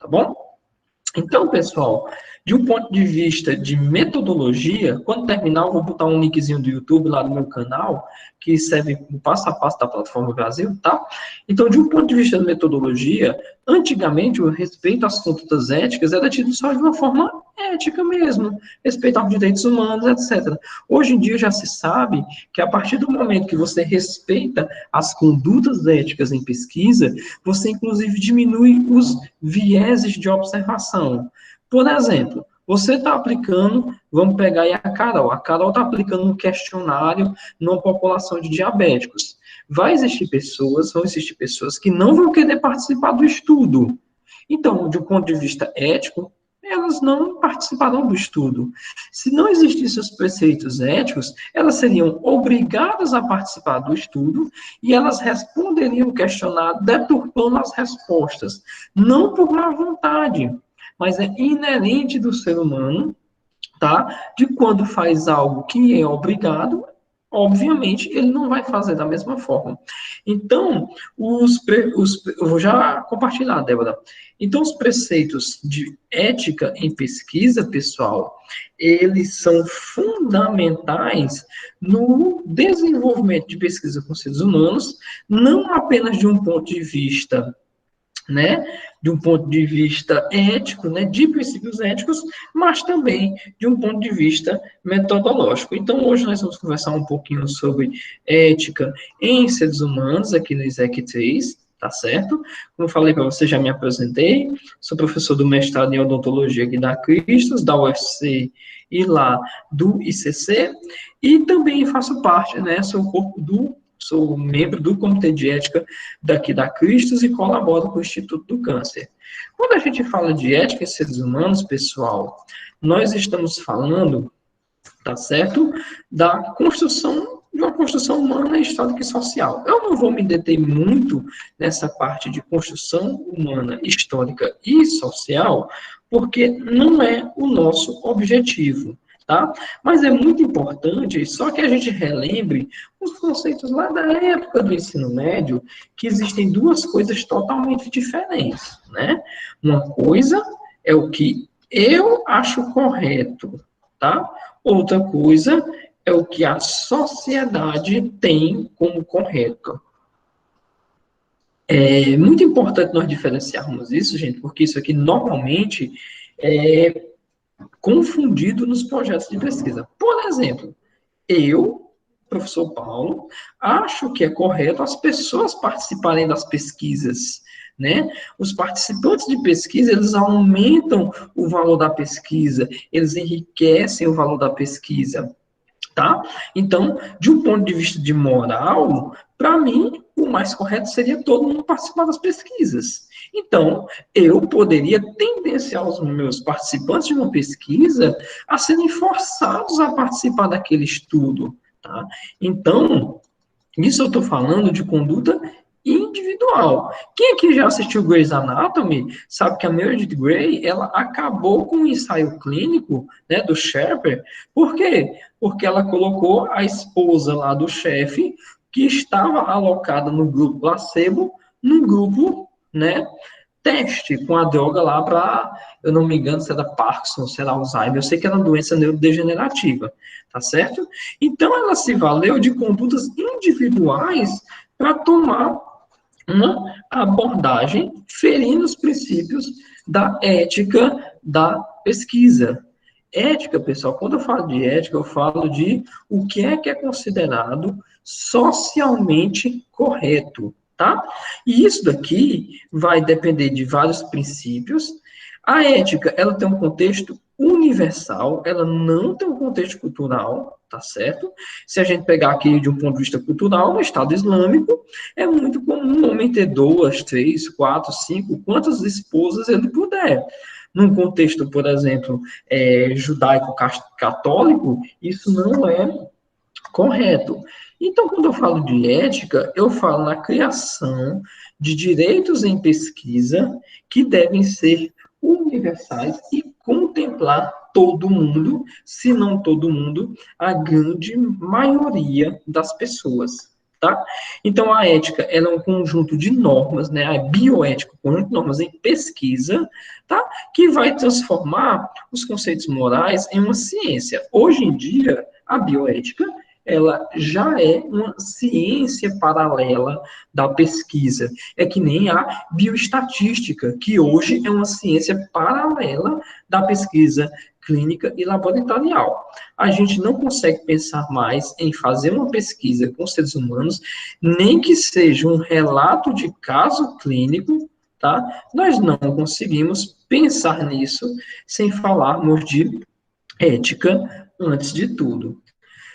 tá bom? Então, pessoal, de um ponto de vista de metodologia, quando terminar, eu vou botar um linkzinho do YouTube lá no meu canal, que serve o passo a passo da Plataforma Brasil, tá? Então, de um ponto de vista de metodologia, antigamente o respeito às condutas éticas era tido só de uma forma ética mesmo, respeito aos direitos humanos, etc. Hoje em dia já se sabe que a partir do momento que você respeita as condutas éticas em pesquisa, você inclusive diminui os vieses de observação. Por exemplo, você está aplicando, vamos pegar aí a Carol está aplicando um questionário numa população de diabéticos. Vão existir pessoas que não vão querer participar do estudo. Então, de um ponto de vista ético, elas não participarão do estudo. Se não existissem os preceitos éticos, elas seriam obrigadas a participar do estudo e elas responderiam o questionário deturpando as respostas, não por má vontade, mas é inerente do ser humano, tá? De quando faz algo que é obrigado, obviamente, ele não vai fazer da mesma forma. Então, eu vou já compartilhar, Débora. Então, os preceitos de ética em pesquisa, pessoal, eles são fundamentais no desenvolvimento de pesquisa com seres humanos, não apenas de um ponto de vista, né, de um ponto de vista ético, né, de princípios éticos, mas também de um ponto de vista metodológico. Então, hoje nós vamos conversar um pouquinho sobre ética em seres humanos, aqui no ISEC 3, tá certo? Como eu falei para você, já me apresentei, sou professor do mestrado em odontologia aqui da Cristos, da UFC e lá do ICC, e também faço parte, né, sou membro do Comitê de Ética daqui da Cristos e colaboro com o Instituto do Câncer. Quando a gente fala de ética em seres humanos, pessoal, nós estamos falando, tá certo, da construção de uma construção humana, histórica e social. Eu não vou me deter muito nessa parte de construção humana, histórica e social, porque não é o nosso objetivo. Tá? Mas é muito importante, só que a gente relembre os conceitos lá da época do ensino médio, que existem duas coisas totalmente diferentes, né? Uma coisa é o que eu acho correto, tá? Outra coisa é o que a sociedade tem como correto. É muito importante nós diferenciarmos isso, gente, porque isso aqui normalmente é confundido nos projetos de pesquisa. Por exemplo, eu, professor Paulo, acho que é correto as pessoas participarem das pesquisas, né? Os participantes de pesquisa, eles aumentam o valor da pesquisa, eles enriquecem o valor da pesquisa, tá? Então, de um ponto de vista de moral, para mim, o mais correto seria todo mundo participar das pesquisas. Então, eu poderia tendenciar os meus participantes de uma pesquisa a serem forçados a participar daquele estudo, tá? Então, isso eu estou falando de conduta individual. Quem aqui já assistiu Grey's Anatomy sabe que a Meredith Grey, ela acabou com o ensaio clínico, né, do Sherper. Por quê? Porque ela colocou a esposa lá do chefe, que estava alocada no grupo placebo, no grupo, né, teste com a droga lá para, eu não me engano, se era Parkinson, se era Alzheimer, eu sei que era uma doença neurodegenerativa, tá certo? Então, ela se valeu de condutas individuais para tomar uma abordagem ferindo os princípios da ética da pesquisa. Ética, pessoal, quando eu falo de ética, eu falo de o que é considerado socialmente correto, tá? E isso daqui vai depender de vários princípios. A ética, ela tem um contexto universal, ela não tem um contexto cultural, tá certo? Se a gente pegar aqui de um ponto de vista cultural, no Estado Islâmico, é muito comum um homem ter 2, 3, 4, 5, quantas esposas ele puder. Num contexto, por exemplo, judaico-católico, isso não é correto. Então, quando eu falo de ética, eu falo na criação de direitos em pesquisa que devem ser universais e contemplar todo mundo, se não todo mundo, a grande maioria das pessoas, tá? Então, a ética, ela é um conjunto de normas, né? A bioética, um conjunto de normas em pesquisa, tá? Que vai transformar os conceitos morais em uma ciência. Hoje em dia, a bioética, ela já é uma ciência paralela da pesquisa. É que nem a bioestatística, que hoje é uma ciência paralela da pesquisa clínica e laboratorial. A gente não consegue pensar mais em fazer uma pesquisa com seres humanos, nem que seja um relato de caso clínico, tá? Nós não conseguimos pensar nisso sem falarmos de ética antes de tudo.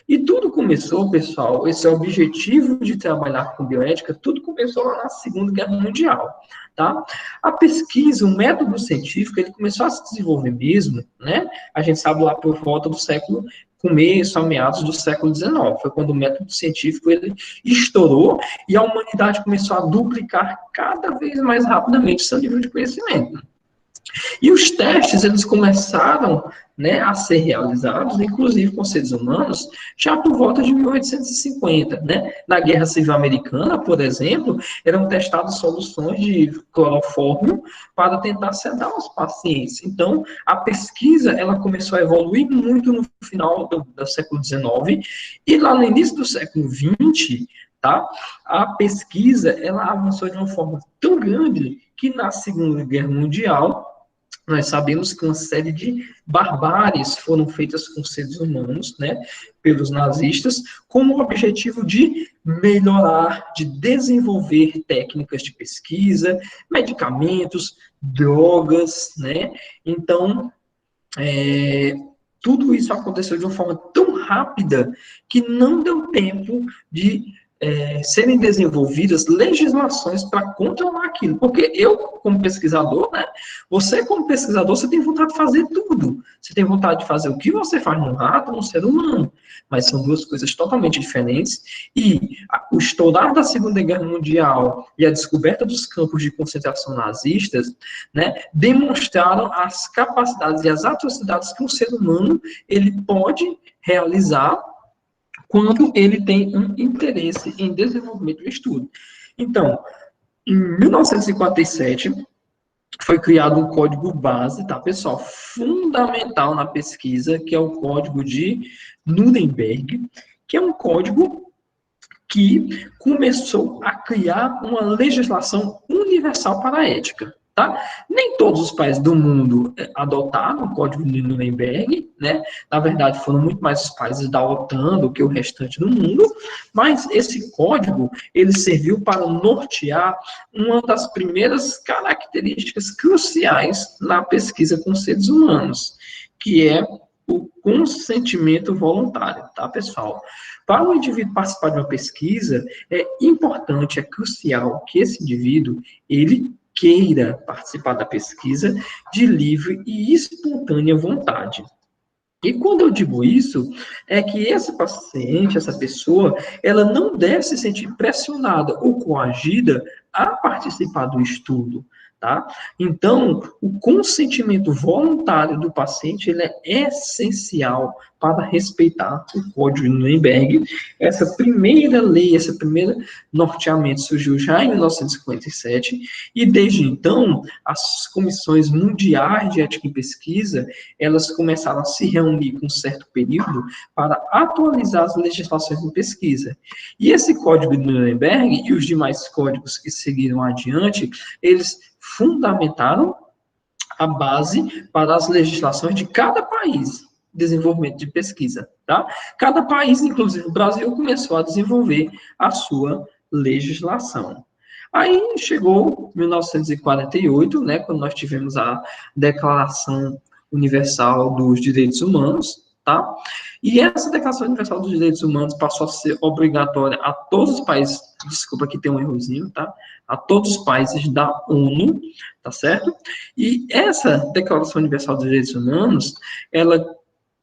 E tudo começou, pessoal, esse objetivo de trabalhar com bioética, tudo começou lá na Segunda Guerra Mundial, tá? A pesquisa, o método científico, ele começou a se desenvolver mesmo, né? A gente sabe lá por volta do século, começo a meados do século XIX, foi quando o método científico, ele estourou e a humanidade começou a duplicar cada vez mais rapidamente seu nível de conhecimento. E os testes, eles começaram, né, a ser realizados, inclusive com seres humanos, já por volta de 1850, né? Na Guerra Civil Americana, por exemplo, eram testadas soluções de clorofórmio para tentar sedar os pacientes. Então, a pesquisa, ela começou a evoluir muito no final do século XIX, e lá no início do século XX, tá? A pesquisa, ela avançou de uma forma tão grande que na Segunda Guerra Mundial, nós sabemos que uma série de barbáries foram feitas com seres humanos, né, pelos nazistas, com o objetivo de melhorar, de desenvolver técnicas de pesquisa, medicamentos, drogas, né? Então, tudo isso aconteceu de uma forma tão rápida que não deu tempo de serem desenvolvidas legislações para controlar aquilo. Porque eu, como pesquisador, né, você, como pesquisador, você tem vontade de fazer tudo. Você tem vontade de fazer o que você faz num rato, num ser humano. Mas são duas coisas totalmente diferentes. E o estourar da Segunda Guerra Mundial e a descoberta dos campos de concentração nazistas, né, demonstraram as capacidades e as atrocidades que um ser humano ele pode realizar quando ele tem um interesse em desenvolvimento do estudo. Então, em 1957, foi criado um código base, tá, pessoal? Fundamental na pesquisa, que é o Código de Nuremberg, que é um código que começou a criar uma legislação universal para a ética. Tá? Nem todos os países do mundo adotaram o Código de Nuremberg, né? Na verdade, foram muito mais os países da OTAN do que o restante do mundo, mas esse código, ele serviu para nortear uma das primeiras características cruciais na pesquisa com seres humanos, que é o consentimento voluntário, tá, pessoal? Para o indivíduo participar de uma pesquisa, é importante, é crucial que esse indivíduo, ele queira participar da pesquisa de livre e espontânea vontade. E quando eu digo isso, é que esse paciente, essa pessoa, ela não deve se sentir pressionada ou coagida a participar do estudo, tá? Então, o consentimento voluntário do paciente, ele é essencial para respeitar o Código de Nuremberg. Essa primeira lei, esse primeiro norteamento surgiu já em 1957, e desde então, as comissões mundiais de ética em pesquisa, elas começaram a se reunir com um certo período para atualizar as legislações de pesquisa. E esse Código de Nuremberg e os demais códigos que seguiram adiante, eles fundamentaram a base para as legislações de cada país, desenvolvimento de pesquisa, tá? Cada país, inclusive o Brasil, começou a desenvolver a sua legislação. Aí chegou 1948, né, quando nós tivemos a Declaração Universal dos Direitos Humanos, tá? E essa Declaração Universal dos Direitos Humanos passou a ser obrigatória a todos os países, desculpa, aqui tem um errozinho, tá? A todos os países da ONU, tá certo? E essa Declaração Universal dos Direitos Humanos, ela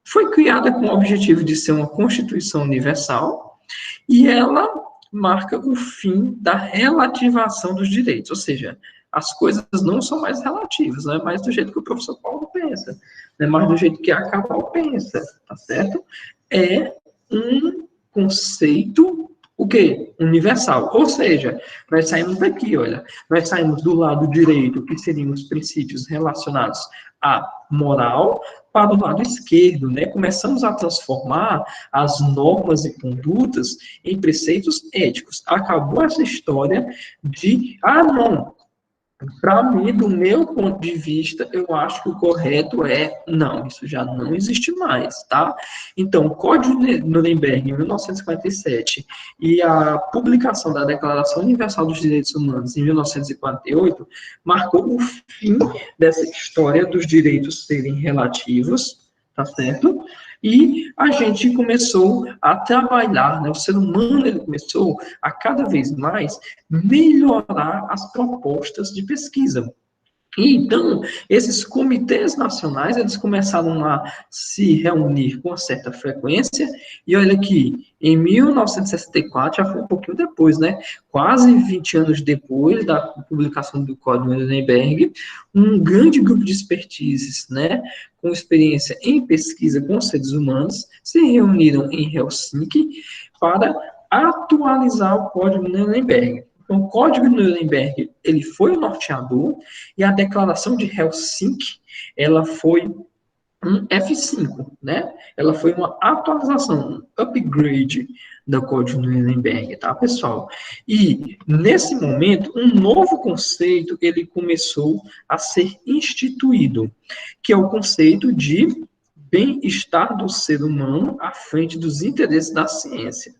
foi criada com o objetivo de ser uma Constituição Universal, e ela marca o fim da relativação dos direitos, ou seja, as coisas não são mais relativas, não é mais do jeito que o professor Paulo pensa, não é mais do jeito que a Cabal pensa, tá certo? É um conceito o quê? Universal. Ou seja, nós saímos daqui, olha, nós saímos do lado direito, que seriam os princípios relacionados à moral, para o lado esquerdo, né? Começamos a transformar as normas e condutas em preceitos éticos. Acabou essa história de, não, para mim, do meu ponto de vista, eu acho que o correto é não, isso já não existe mais, tá? Então, o Código de Nuremberg, em 1957, e a publicação da Declaração Universal dos Direitos Humanos, em 1948, marcou o fim dessa história dos direitos serem relativos, tá certo? E a gente começou a trabalhar, né? O ser humano ele começou a cada vez mais melhorar as propostas de pesquisa. E, então, esses comitês nacionais, eles começaram a se reunir com uma certa frequência, e olha aqui, em 1964, já foi um pouquinho depois, né, quase 20 anos depois da publicação do Código de Nuremberg, um grande grupo de expertises, né, com experiência em pesquisa com seres humanos, se reuniram em Helsinki para atualizar o Código de Nuremberg. Então, o Código de Nuremberg, ele foi o norteador, e a Declaração de Helsinki, ela foi um F5, né? Ela foi uma atualização, um upgrade do Código de Nuremberg, tá, pessoal? E, nesse momento, um novo conceito, ele começou a ser instituído, que é o conceito de bem-estar do ser humano à frente dos interesses da ciência.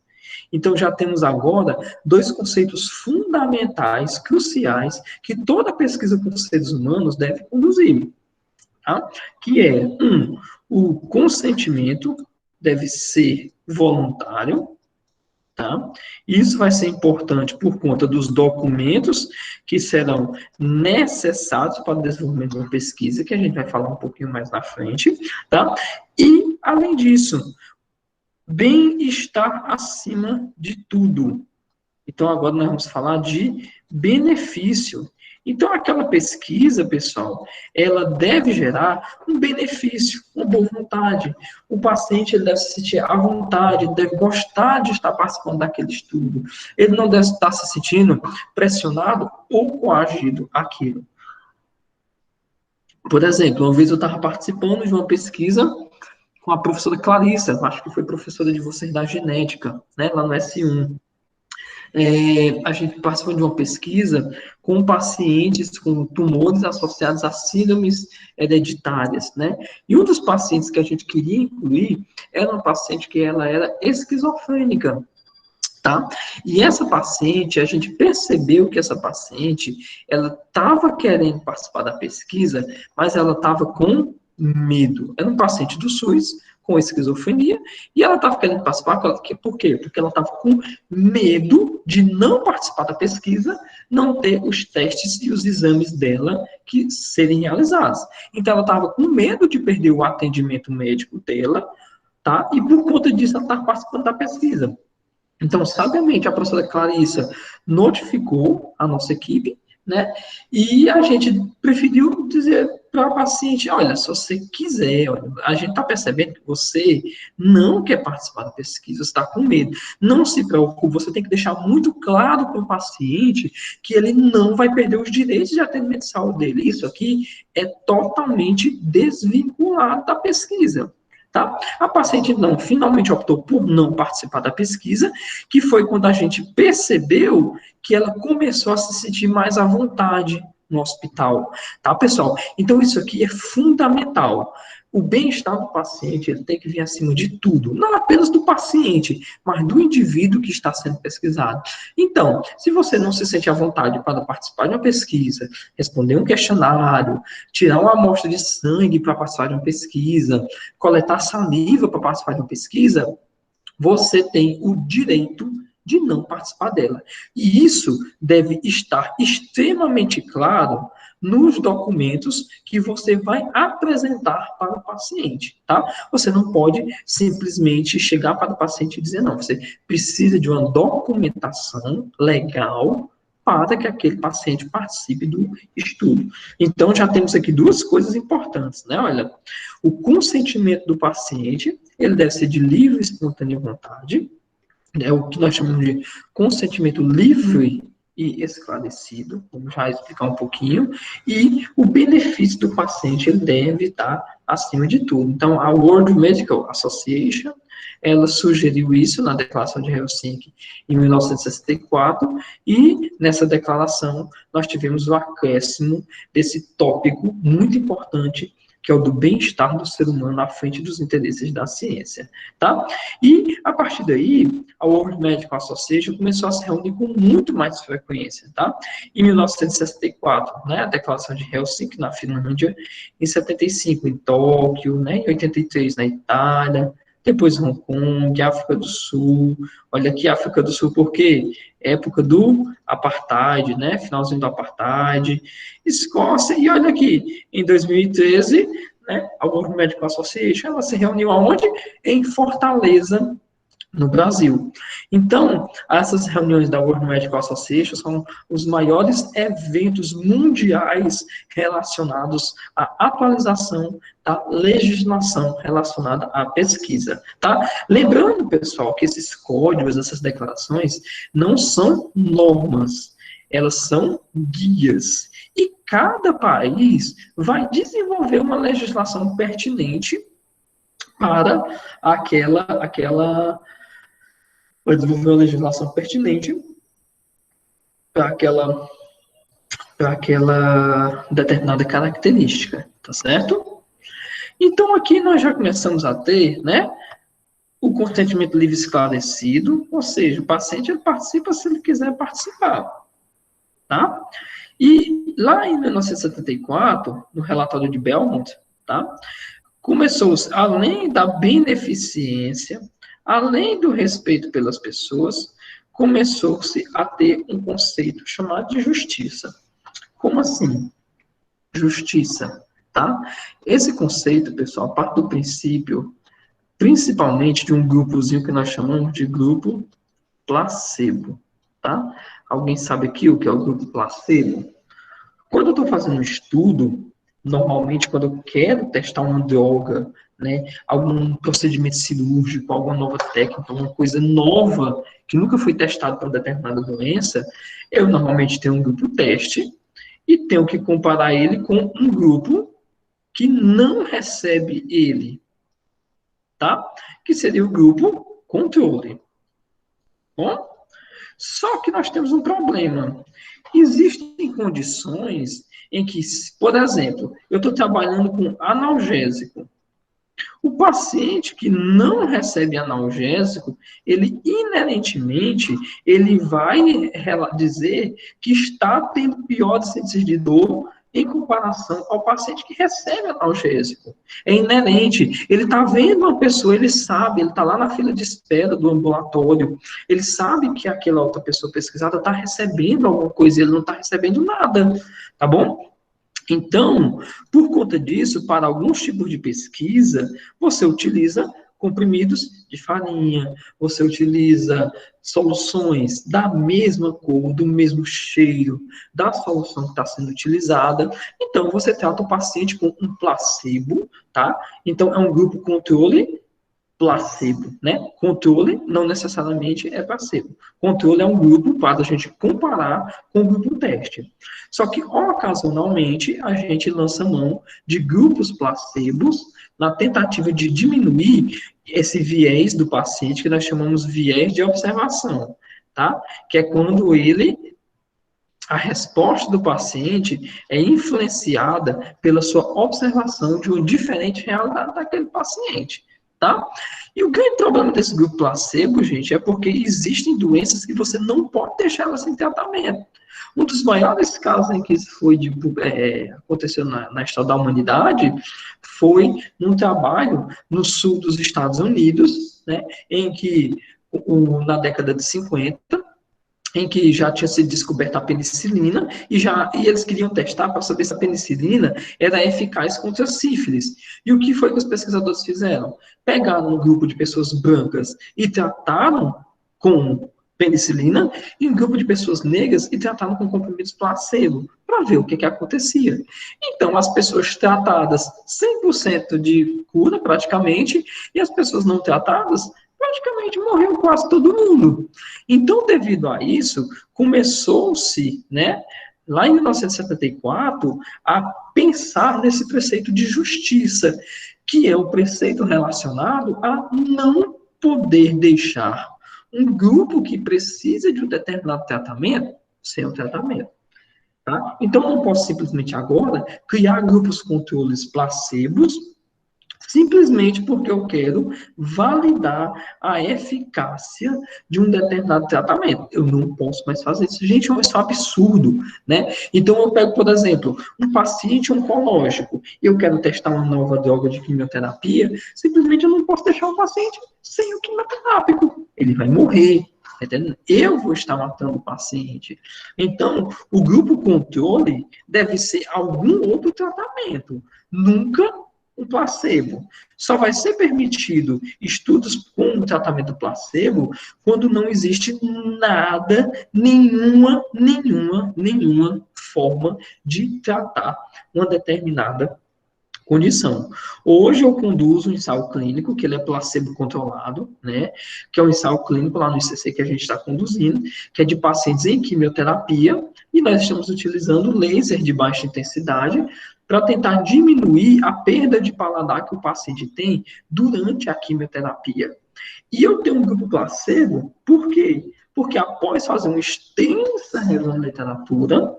Então, já temos agora dois conceitos fundamentais, cruciais, que toda pesquisa com seres humanos deve conduzir, tá? Que é, o consentimento deve ser voluntário, tá? Isso vai ser importante por conta dos documentos que serão necessários para o desenvolvimento de uma pesquisa, que a gente vai falar um pouquinho mais na frente, tá? E, além disso, bem-estar acima de tudo. Então, agora nós vamos falar de benefício. Então, aquela pesquisa, pessoal, ela deve gerar um benefício, uma boa vontade. O paciente ele deve se sentir à vontade, ele deve gostar de estar participando daquele estudo. Ele não deve estar se sentindo pressionado ou coagido àquilo. Por exemplo, uma vez eu estava participando de uma pesquisa com a professora Clarissa, acho que foi professora de vocês da genética, né, lá no S1. A gente participou de uma pesquisa com pacientes com tumores associados a síndromes hereditárias, né? E um dos pacientes que a gente queria incluir era uma paciente que ela era esquizofrênica, tá? E essa paciente, a gente percebeu que essa paciente, ela estava querendo participar da pesquisa, mas ela estava com medo. Era um paciente do SUS, com esquizofrenia, e ela estava querendo participar, por quê? Porque ela estava com medo de não participar da pesquisa, não ter os testes e os exames dela que serem realizados. Então, ela estava com medo de perder o atendimento médico dela, tá? E por conta disso, ela estava participando da pesquisa. Então, sabiamente, a professora Clarissa notificou a nossa equipe, né? E a gente preferiu dizer para o paciente, olha, se você quiser, olha, a gente está percebendo que você não quer participar da pesquisa, você está com medo. Não se preocupe, você tem que deixar muito claro para o paciente que ele não vai perder os direitos de atendimento de saúde dele. Isso aqui é totalmente desvinculado da pesquisa. Tá? A paciente não, finalmente optou por não participar da pesquisa, que foi quando a gente percebeu que ela começou a se sentir mais à vontade no hospital, tá, pessoal? Então, isso aqui é fundamental. O bem-estar do paciente, ele tem que vir acima de tudo, não apenas do paciente, mas do indivíduo que está sendo pesquisado. Então, se você não se sente à vontade para participar de uma pesquisa, responder um questionário, tirar uma amostra de sangue para participar de uma pesquisa, coletar saliva para participar de uma pesquisa, você tem o direito de não participar dela. E isso deve estar extremamente claro nos documentos que você vai apresentar para o paciente, tá? Você não pode simplesmente chegar para o paciente e dizer, não, você precisa de uma documentação legal para que aquele paciente participe do estudo. Então, já temos aqui duas coisas importantes, né? Olha, o consentimento do paciente, ele deve ser de livre e espontânea vontade, É o que nós chamamos de consentimento livre e esclarecido, vamos já explicar um pouquinho, e o benefício do paciente ele deve estar acima de tudo. Então, a World Medical Association, ela sugeriu isso na Declaração de Helsinki em 1964, e nessa declaração nós tivemos o acréscimo desse tópico muito importante, que é o do bem-estar do ser humano à frente dos interesses da ciência, tá? E, a partir daí, a World Medical Association começou a se reunir com muito mais frequência, tá? Em 1964, né, a Declaração de Helsinki, na Finlândia, em 75, em Tóquio, né, em 83, na Itália, depois Hong Kong, África do Sul, olha aqui, África do Sul, por quê? Época do Apartheid, né, finalzinho do Apartheid, Escócia, e olha aqui, em 2013, né, a World Medical Association, ela se reuniu aonde? Em Fortaleza, no Brasil. Então, essas reuniões da World Medical Association são os maiores eventos mundiais relacionados à atualização da legislação relacionada à pesquisa, tá? Lembrando, pessoal, que esses códigos, essas declarações, não são normas, elas são guias. E cada país vai desenvolver uma legislação pertinente para vai desenvolver uma legislação pertinente para aquela determinada característica, tá certo? Então, aqui nós já começamos a ter, né, o consentimento livre esclarecido, ou seja, o paciente ele participa se ele quiser participar, tá? E lá em 1974, no relatório de Belmont, tá, começou, além da beneficência, além do respeito pelas pessoas, começou-se a ter um conceito chamado de justiça. Como assim? Justiça, tá? Esse conceito, pessoal, parte do princípio, principalmente de um grupozinho que nós chamamos de grupo placebo, tá? Alguém sabe aqui o que é o grupo placebo? Quando eu estou fazendo um estudo, normalmente quando eu quero testar uma droga, né, algum procedimento cirúrgico, alguma nova técnica, alguma coisa nova que nunca foi testado para determinada doença, eu normalmente tenho um grupo teste e tenho que comparar ele com um grupo que não recebe ele, tá? Que seria o grupo controle. Bom? Só que nós temos um problema. Existem condições em que, por exemplo, eu estou trabalhando com analgésico. O paciente que não recebe analgésico, ele inerentemente, ele vai dizer que está tendo piores índices de dor em comparação ao paciente que recebe analgésico. É inerente. Ele está vendo uma pessoa, ele sabe, ele está lá na fila de espera do ambulatório, ele sabe que aquela outra pessoa pesquisada está recebendo alguma coisa, ele não está recebendo nada, tá bom? Então, por conta disso, para alguns tipos de pesquisa, você utiliza comprimidos de farinha, você utiliza soluções da mesma cor, do mesmo cheiro, da solução que está sendo utilizada. Então, você trata o paciente com um placebo, tá? Então, é um grupo controle placebo, né? Controle não necessariamente é placebo. Controle é um grupo para a gente comparar com o grupo teste. Só que, ocasionalmente, a gente lança mão de grupos placebos na tentativa de diminuir esse viés do paciente, que nós chamamos viés de observação, tá? Que é quando a resposta do paciente é influenciada pela sua observação de uma diferente realidade daquele paciente, tá? E o grande problema desse grupo placebo, gente, é porque existem doenças que você não pode deixar elas sem tratamento. Um dos maiores casos em que isso aconteceu na história da humanidade foi num trabalho no sul dos Estados Unidos, né, em que, na década de 50, em que já tinha sido descoberta a penicilina, e eles queriam testar para saber se a penicilina era eficaz contra a sífilis. E o que foi que os pesquisadores fizeram? Pegaram um grupo de pessoas brancas e trataram com penicilina, e um grupo de pessoas negras e trataram com comprimidos placebo, para ver o que acontecia. Então, as pessoas tratadas, 100% de cura, praticamente, e as pessoas não tratadas, praticamente morreu quase todo mundo. Então, devido a isso, começou-se, né, lá em 1974, a pensar nesse preceito de justiça, que é o preceito relacionado a não poder deixar um grupo que precisa de um determinado tratamento sem o tratamento. Tá? Então, eu não posso simplesmente agora criar grupos controles placebos simplesmente porque eu quero validar a eficácia de um determinado tratamento. Eu não posso mais fazer isso. Gente, isso é um absurdo, né? Então, eu pego, por exemplo, um paciente oncológico, e eu quero testar uma nova droga de quimioterapia, simplesmente eu não posso deixar o paciente sem o quimioterápico. Ele vai morrer. Entendeu? Eu vou estar matando o paciente. Então, o grupo controle deve ser algum outro tratamento. Nunca um placebo. Só vai ser permitido estudos com tratamento placebo quando não existe nada, nenhuma forma de tratar uma determinada condição. Hoje eu conduzo um ensaio clínico, que ele é placebo controlado, né? Que é um ensaio clínico lá no ICC que a gente está conduzindo, que é de pacientes em quimioterapia, e nós estamos utilizando laser de baixa intensidade para tentar diminuir a perda de paladar que o paciente tem durante a quimioterapia. E eu tenho um grupo placebo, por quê? Porque após fazer uma extensa revisão da literatura,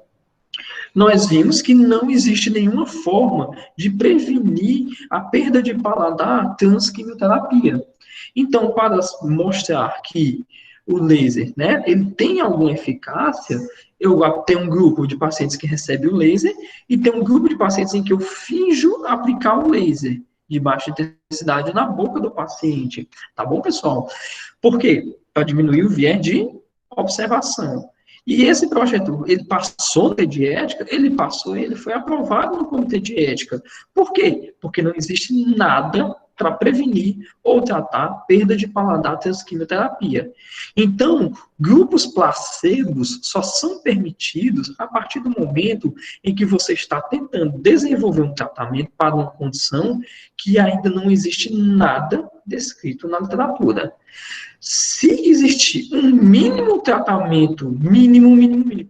nós vimos que não existe nenhuma forma de prevenir a perda de paladar transquimioterapia. Então, para mostrar que o laser, né, ele tem alguma eficácia, eu tenho um grupo de pacientes que recebe o laser e tem um grupo de pacientes em que eu finjo aplicar o laser de baixa intensidade na boca do paciente. Tá bom, pessoal? Por quê? Para diminuir o viés de observação. E esse projeto, ele passou no comitê de ética, ele foi aprovado no comitê de ética. Por quê? Porque não existe nada para prevenir ou tratar perda de paladar transquimioterapia. Então, grupos placebos só são permitidos a partir do momento em que você está tentando desenvolver um tratamento para uma condição que ainda não existe nada descrito na literatura. Se existir um mínimo tratamento,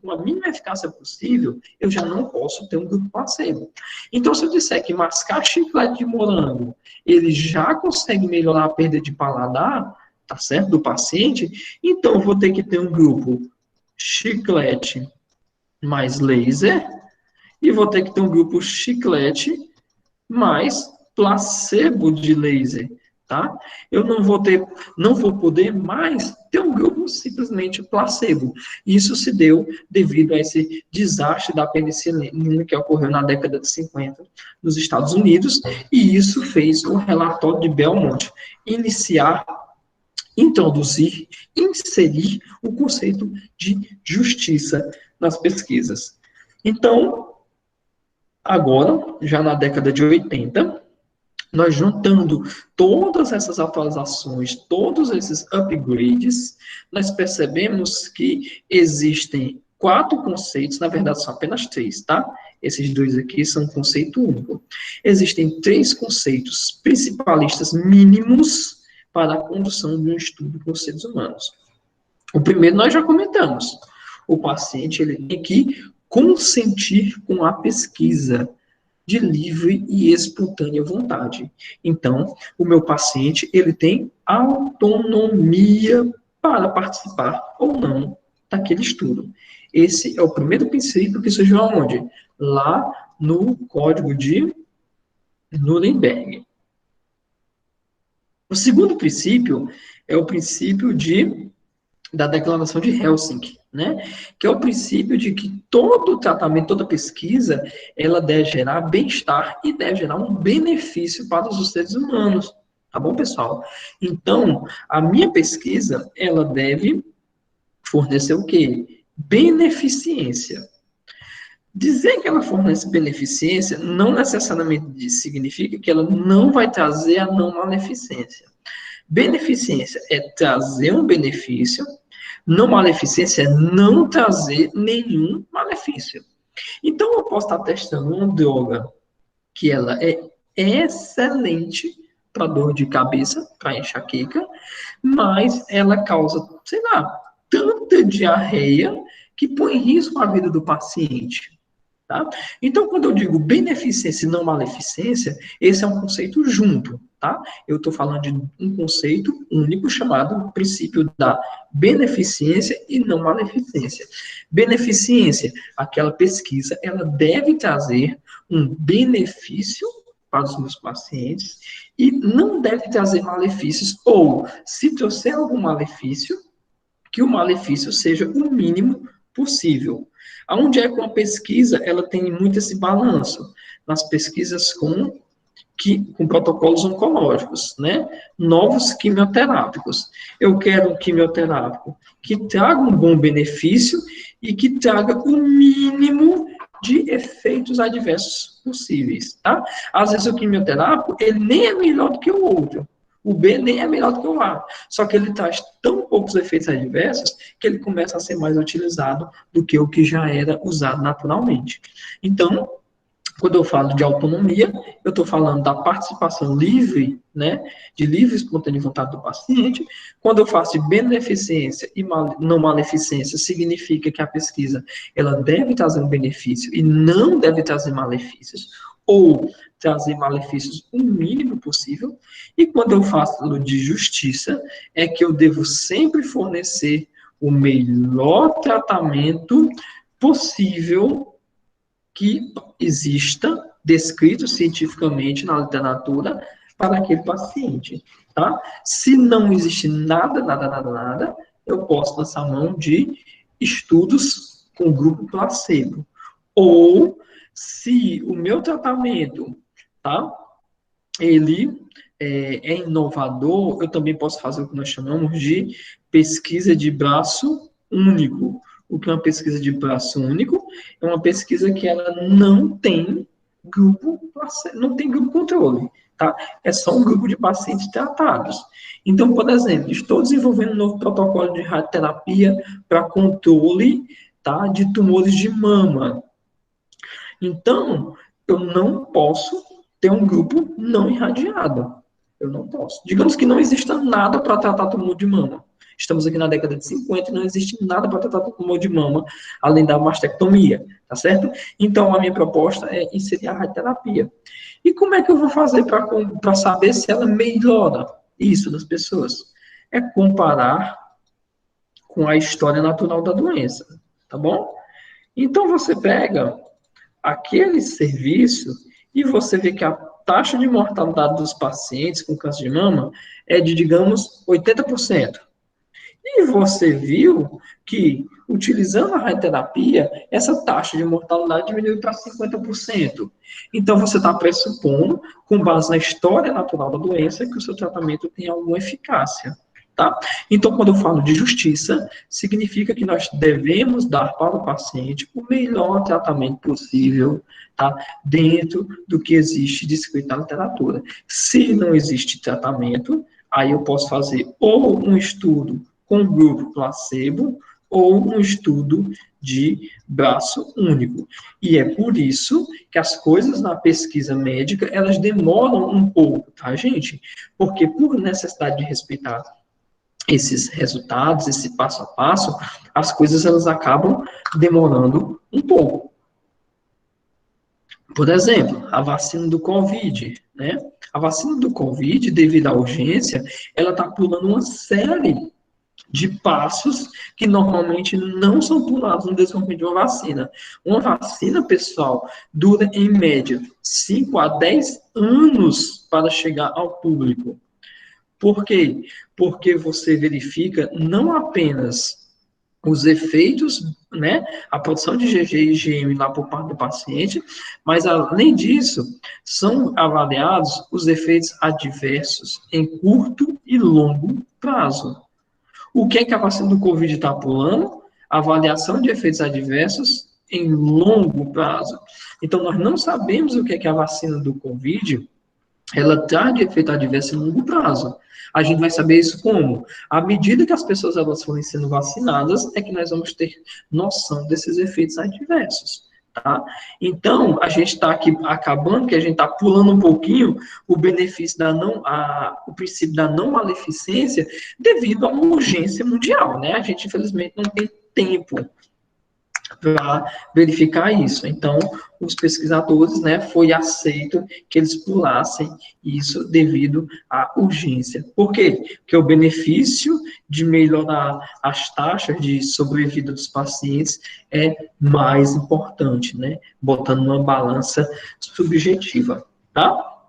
com a mínima eficácia possível, eu já não posso ter um grupo placebo. Então, se eu disser que mascar chiclete de morango, ele já consegue melhorar a perda de paladar, tá certo, do paciente, então eu vou ter que ter um grupo chiclete mais laser, e vou ter que ter um grupo chiclete mais placebo de laser. Tá? Eu não vou poder mais ter um grupo simplesmente placebo. Isso se deu devido a esse desastre da penicilina que ocorreu na década de 50 nos Estados Unidos, e isso fez o relatório de Belmont introduzir, inserir o conceito de justiça nas pesquisas. Então, agora, já na década de 80, nós juntando todas essas atualizações, todos esses upgrades, nós percebemos que existem 4 conceitos, na verdade são apenas 3, tá? Esses 2 aqui são um conceito único. Existem 3 conceitos principalistas mínimos para a condução de um estudo com seres humanos. O primeiro nós já comentamos. O paciente ele tem que consentir com a pesquisa de livre e espontânea vontade. Então, o meu paciente, ele tem autonomia para participar ou não daquele estudo. Esse é o primeiro princípio que surgiu aonde? Lá no Código de Nuremberg. O segundo princípio é o princípio da Declaração de Helsinki, né? Que é o princípio de que todo tratamento, toda pesquisa, ela deve gerar bem-estar e deve gerar um benefício para os seres humanos. Tá bom, pessoal? Então, a minha pesquisa, ela deve fornecer o quê? Beneficência. Dizer que ela fornece beneficência não necessariamente significa que ela não vai trazer a não maleficência. Beneficência é trazer um benefício, não maleficência é não trazer nenhum malefício. Então, eu posso estar testando uma droga que ela é excelente para dor de cabeça, para enxaqueca, mas ela causa, sei lá, tanta diarreia que põe em risco a vida do paciente. Tá? Então, quando eu digo beneficência e não maleficência, esse é um conceito junto, tá? Eu estou falando de um conceito único chamado princípio da beneficência e não maleficência. Beneficência, aquela pesquisa, ela deve trazer um benefício para os meus pacientes e não deve trazer malefícios, ou, se trouxer algum malefício, que o malefício seja o mínimo possível. Aonde é que uma pesquisa ela tem muito esse balanço? Nas pesquisas com protocolos oncológicos, né? Novos quimioterápicos. Eu quero um quimioterápico que traga um bom benefício e que traga o mínimo de efeitos adversos possíveis, tá? Às vezes o quimioterápico, ele nem é melhor do que o outro. O B nem é melhor do que o A. Só que ele traz tão poucos efeitos adversos que ele começa a ser mais utilizado do que o que já era usado naturalmente. Então, quando eu falo de autonomia, eu estou falando da participação livre, né, de livre e espontânea vontade do paciente. Quando eu faço de beneficência e não maleficência, significa que a pesquisa ela deve trazer um benefício e não deve trazer malefícios, ou trazer malefícios o mínimo possível. E quando eu faço de justiça, é que eu devo sempre fornecer o melhor tratamento possível que exista, descrito cientificamente na literatura, para aquele paciente, tá? Se não existe nada, eu posso lançar mão de estudos com grupo placebo. Ou, se o meu tratamento, tá? Ele é inovador, eu também posso fazer o que nós chamamos de pesquisa de braço único. O que é uma pesquisa de braço único? É uma pesquisa que ela não tem grupo controle, tá? É só um grupo de pacientes tratados. Então, por exemplo, estou desenvolvendo um novo protocolo de radioterapia para controle, tá, de tumores de mama. Então, eu não posso ter um grupo não irradiado. Eu não posso. Digamos que não exista nada para tratar tumor de mama. Estamos aqui na década de 50 e não existe nada para tratar tumor de mama, além da mastectomia, tá certo? Então, a minha proposta é inserir a radioterapia. E como é que eu vou fazer para saber se ela melhora isso das pessoas? É comparar com a história natural da doença, tá bom? Então, você pega aquele serviço e você vê que a taxa de mortalidade dos pacientes com câncer de mama é de, digamos, 80%. E você viu que, utilizando a radioterapia, essa taxa de mortalidade diminuiu para 50%. Então, você está pressupondo, com base na história natural da doença, que o seu tratamento tem alguma eficácia. Tá? Então, quando eu falo de justiça, significa que nós devemos dar para o paciente o melhor tratamento possível, tá? Dentro do que existe descrito na literatura. Se não existe tratamento, aí eu posso fazer ou um estudo com grupo placebo ou um estudo de braço único. E é por isso que as coisas na pesquisa médica, elas demoram um pouco, tá, gente? Porque por necessidade de respeitar esses resultados, esse passo a passo, as coisas elas acabam demorando um pouco. Por exemplo, a vacina do Covid, né? A vacina do Covid, devido à urgência, ela está pulando uma série de passos que normalmente não são pulados no desenvolvimento de uma vacina. Uma vacina, pessoal, dura em média 5 a 10 anos para chegar ao público. Por quê? Porque você verifica não apenas os efeitos, né, a produção de IgG e IgM lá por parte do paciente, mas além disso, são avaliados os efeitos adversos em curto e longo prazo. O que é que a vacina do Covid está pulando? Avaliação de efeitos adversos em longo prazo. Então, nós não sabemos o que é que a vacina do Covid ela traz de efeito adverso em longo prazo. A gente vai saber isso como? À medida que as pessoas elas forem sendo vacinadas, é que nós vamos ter noção desses efeitos adversos. tá? Então, a gente está aqui acabando, que a gente está pulando um pouquinho o benefício o princípio da não maleficência devido a uma urgência mundial, né? A gente, infelizmente, não tem tempo para verificar isso. Então, os pesquisadores, né, foi aceito que eles pulassem isso devido à urgência. Por quê? Porque o benefício de melhorar as taxas de sobrevida dos pacientes é mais importante, né, botando numa balança subjetiva, tá?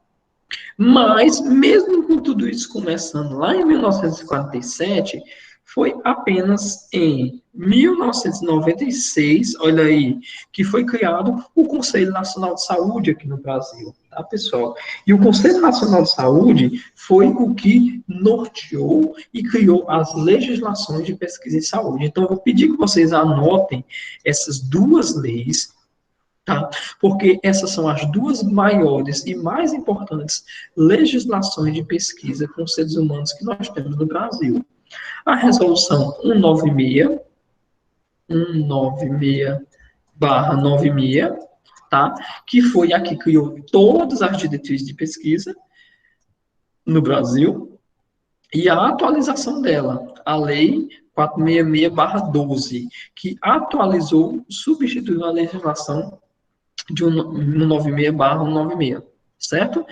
Mas, mesmo com tudo isso começando lá em 1947, foi apenas em 1996, olha aí, que foi criado o Conselho Nacional de Saúde aqui no Brasil, tá, pessoal? E o Conselho Nacional de Saúde foi o que norteou e criou as legislações de pesquisa em saúde. Então, eu vou pedir que vocês anotem essas duas leis, tá? Porque essas são as duas maiores e mais importantes legislações de pesquisa com seres humanos que nós temos no Brasil. A resolução 196/96, tá? Que foi a que criou todas as diretrizes de pesquisa no Brasil, e a atualização dela, a lei 466/12, que atualizou, substituiu a legislação de 196/196, certo?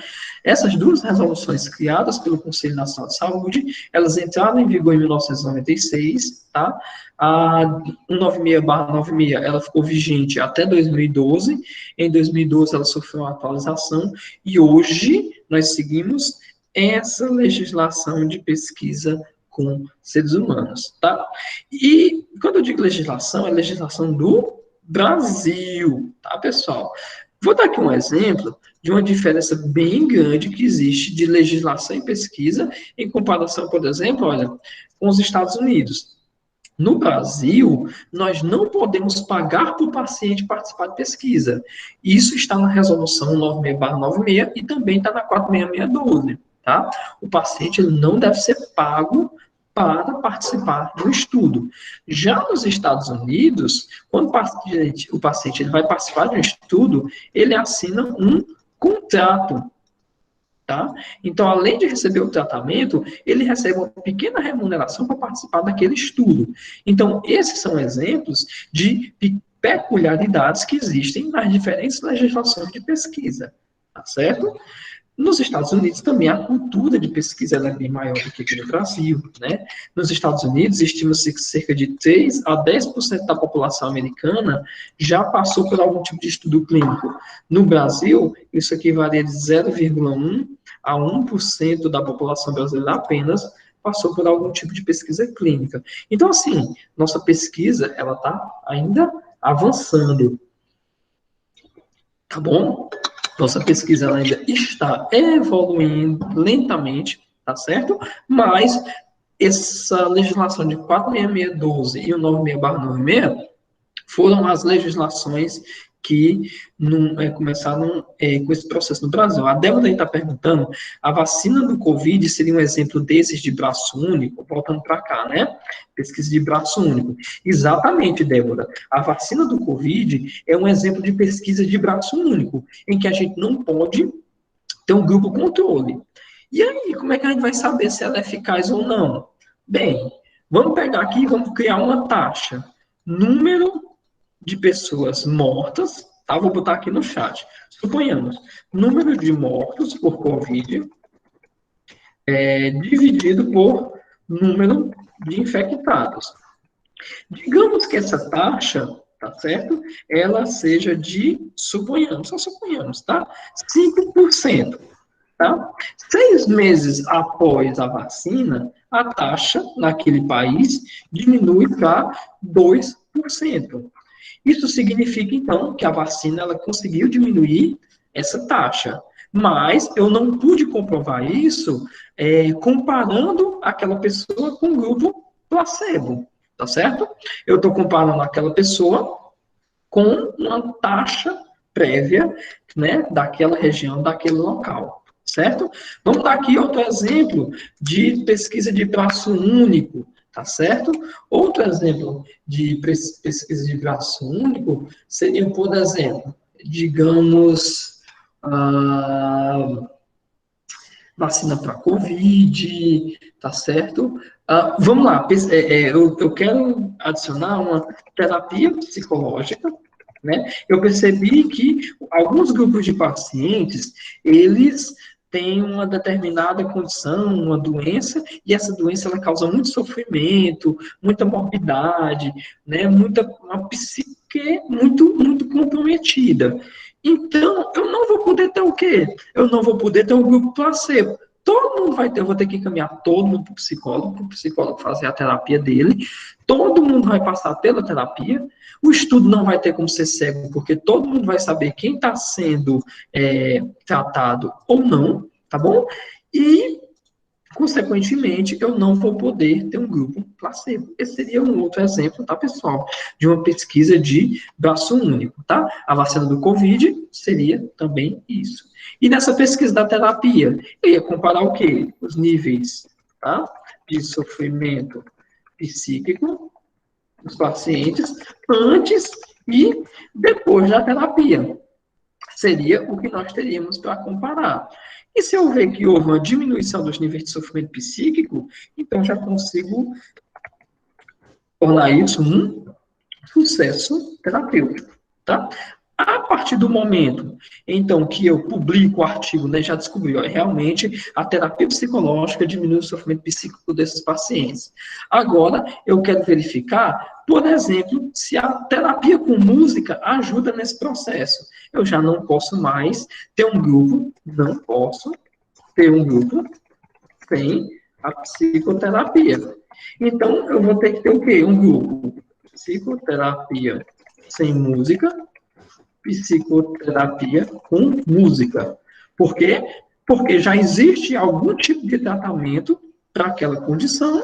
Essas duas resoluções criadas pelo Conselho Nacional de Saúde, elas entraram em vigor em 1996, tá? A 196/96, ela ficou vigente até 2012. Em 2012, ela sofreu uma atualização e hoje nós seguimos essa legislação de pesquisa com seres humanos, tá? E quando eu digo legislação, é legislação do Brasil, tá, pessoal? Vou dar aqui um exemplo de uma diferença bem grande que existe de legislação e pesquisa em comparação, por exemplo, olha, com os Estados Unidos. No Brasil, nós não podemos pagar para o paciente participar de pesquisa. Isso está na resolução 96/96 e também está na 466/12, tá? O paciente ele não deve ser pago para participar do estudo. Já nos Estados Unidos, quando o paciente ele vai participar de um estudo, ele assina um contrato, tá? Então, além de receber o tratamento, ele recebe uma pequena remuneração para participar daquele estudo. Então, esses são exemplos de peculiaridades que existem nas diferentes legislações de pesquisa, tá certo? Nos Estados Unidos também a cultura de pesquisa é bem maior do que aqui no Brasil, né? Nos Estados Unidos, estima-se que cerca de 3 a 10% da população americana já passou por algum tipo de estudo clínico. No Brasil, isso equivalia de 0,1 a 1% da população brasileira apenas passou por algum tipo de pesquisa clínica. Então, assim, nossa pesquisa, ela está ainda avançando, tá bom? Nossa pesquisa ela ainda está evoluindo lentamente, tá certo? Mas essa legislação de 466/12 e o 96/96 foram as legislações que começaram com esse processo no Brasil. A Débora está perguntando, a vacina do Covid seria um exemplo desses de braço único? Voltando para cá, né? Pesquisa de braço único. Exatamente, Débora. A vacina do Covid é um exemplo de pesquisa de braço único, em que a gente não pode ter um grupo controle. E aí, como é que a gente vai saber se ela é eficaz ou não? Bem, vamos pegar aqui e vamos criar uma taxa. Número de pessoas mortas, tá? Vou botar aqui no chat. Suponhamos, número de mortos por Covid dividido por número de infectados. Digamos que essa taxa, tá certo? Ela seja de, só suponhamos, tá? 5%, tá? 6 meses após a vacina, a taxa naquele país diminui para 2%. Isso significa, então, que a vacina ela conseguiu diminuir essa taxa. Mas eu não pude comprovar isso comparando aquela pessoa com o grupo placebo, tá certo? Eu estou comparando aquela pessoa com uma taxa prévia, né, daquela região, daquele local, certo? Vamos dar aqui outro exemplo de pesquisa de braço único, tá certo? Outro exemplo de pesquisa de braço único seria, por exemplo, digamos, vacina para Covid, tá certo? Vamos lá, eu quero adicionar uma terapia psicológica, né? Eu percebi que alguns grupos de pacientes, eles têm uma determinada condição, uma doença, e essa doença ela causa muito sofrimento, muita morbidade, né? Uma psique muito comprometida. Então, eu não vou poder ter o quê? Eu não vou poder ter um grupo placebo. Todo mundo vai ter, eu vou ter que encaminhar todo mundo para o psicólogo fazer a terapia dele, todo mundo vai passar pela terapia, o estudo não vai ter como ser cego, porque todo mundo vai saber quem está sendo tratado ou não, tá bom? E, consequentemente, eu não vou poder ter um grupo placebo. Esse seria um outro exemplo, tá, pessoal? De uma pesquisa de braço único, tá? A vacina do Covid seria também isso. E nessa pesquisa da terapia, eu ia comparar o quê? Os níveis, tá? De sofrimento psíquico dos pacientes antes e depois da terapia. Seria o que nós teríamos para comparar. E se eu ver que houve uma diminuição dos níveis de sofrimento psíquico, então já consigo tornar isso um sucesso terapêutico, tá? A partir do momento, então, que eu publico o artigo, né, já descobri, ó, realmente a terapia psicológica diminui o sofrimento psíquico desses pacientes. Agora, eu quero verificar, por exemplo, se a terapia com música ajuda nesse processo. Eu já não posso mais ter um grupo, não posso ter um grupo sem a psicoterapia. Então, eu vou ter que ter o quê? Um grupo psicoterapia sem música, psicoterapia com música. Por quê? Porque já existe algum tipo de tratamento para aquela condição,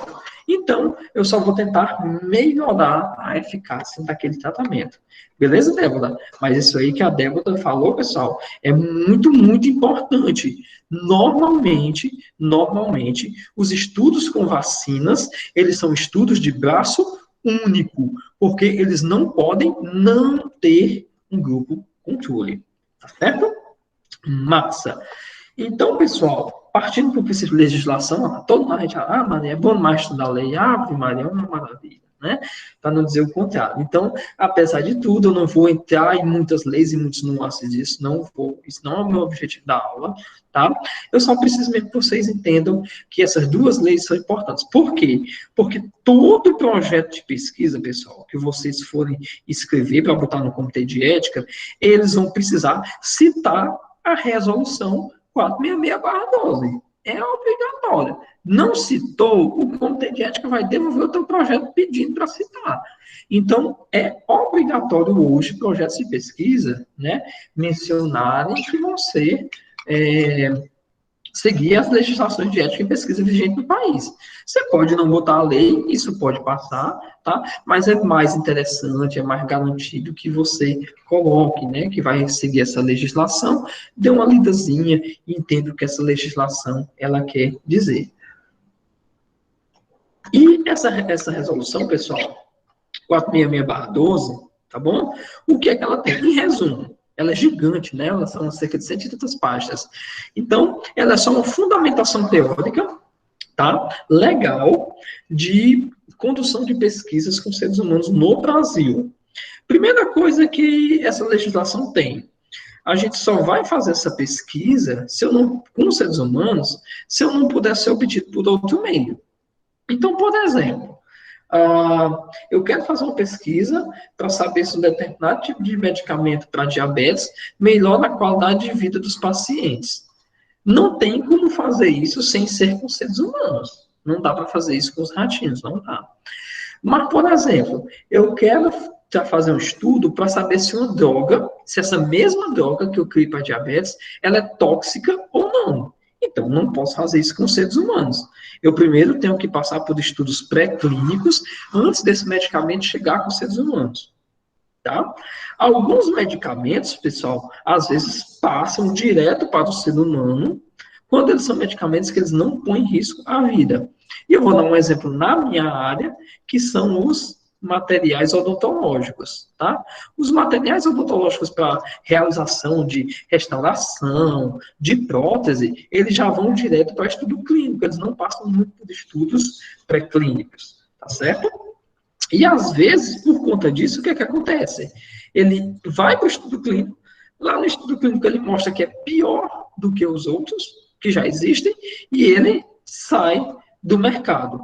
então eu só vou tentar melhorar a eficácia daquele tratamento. Beleza, Débora? Mas isso aí que a Débora falou, pessoal, é muito importante. Normalmente, os estudos com vacinas, eles são estudos de braço único, porque eles não podem não ter um grupo controle, tá certo? Massa. Então, pessoal, partindo para o princípio de legislação, todo mundo a gente fala, Maria, é bom mais estudar a lei, Maria, é uma maravilha, né? Para não dizer o contrário. Então, apesar de tudo, eu não vou entrar em muitas leis e muitos nuances disso, isso não é o meu objetivo da aula, tá? Eu só preciso mesmo que vocês entendam que essas duas leis são importantes. Por quê? Porque todo projeto de pesquisa, pessoal, que vocês forem escrever para botar no comitê de ética, eles vão precisar citar a resolução 466/12. É obrigatória. Não citou, o Comitê de Ética vai devolver o teu projeto pedindo para citar. Então, é obrigatório hoje, projetos de pesquisa, né, mencionarem que vão ser seguir as legislações de ética e pesquisa vigentes no país. Você pode não botar a lei, isso pode passar, tá? Mas é mais interessante, é mais garantido que você coloque, né, que vai seguir essa legislação, dê uma lidazinha e entenda o que essa legislação ela quer dizer. E essa resolução, pessoal, 466/12, tá bom? O que é que ela tem? Em resumo, ela é gigante, né? Ela são cerca de 130 páginas. Então, ela é só uma fundamentação teórica, tá? Legal, de condução de pesquisas com seres humanos no Brasil. Primeira coisa que essa legislação tem, a gente só vai fazer essa pesquisa com seres humanos se eu não puder ser obtido por outro meio. Então, por exemplo, eu quero fazer uma pesquisa para saber se um determinado tipo de medicamento para diabetes melhora a qualidade de vida dos pacientes. Não tem como fazer isso sem ser com seres humanos. Não dá para fazer isso com os ratinhos, não dá. Mas, por exemplo, eu quero fazer um estudo para saber se uma droga, se essa mesma droga que eu crio para diabetes, ela é tóxica ou não. Então, não posso fazer isso com seres humanos. Eu primeiro tenho que passar por estudos pré-clínicos antes desse medicamento chegar com seres humanos. Tá? Alguns medicamentos, pessoal, às vezes passam direto para o ser humano, quando eles são medicamentos que eles não põem em risco à vida. E eu vou dar um exemplo na minha área, que são os materiais odontológicos, tá? Os materiais odontológicos para realização de restauração, de prótese, eles já vão direto para estudo clínico, eles não passam muito por estudos pré-clínicos, tá certo? E às vezes, por conta disso, o que é que acontece? Ele vai para o estudo clínico, lá no estudo clínico ele mostra que é pior do que os outros, que já existem, e ele sai do mercado.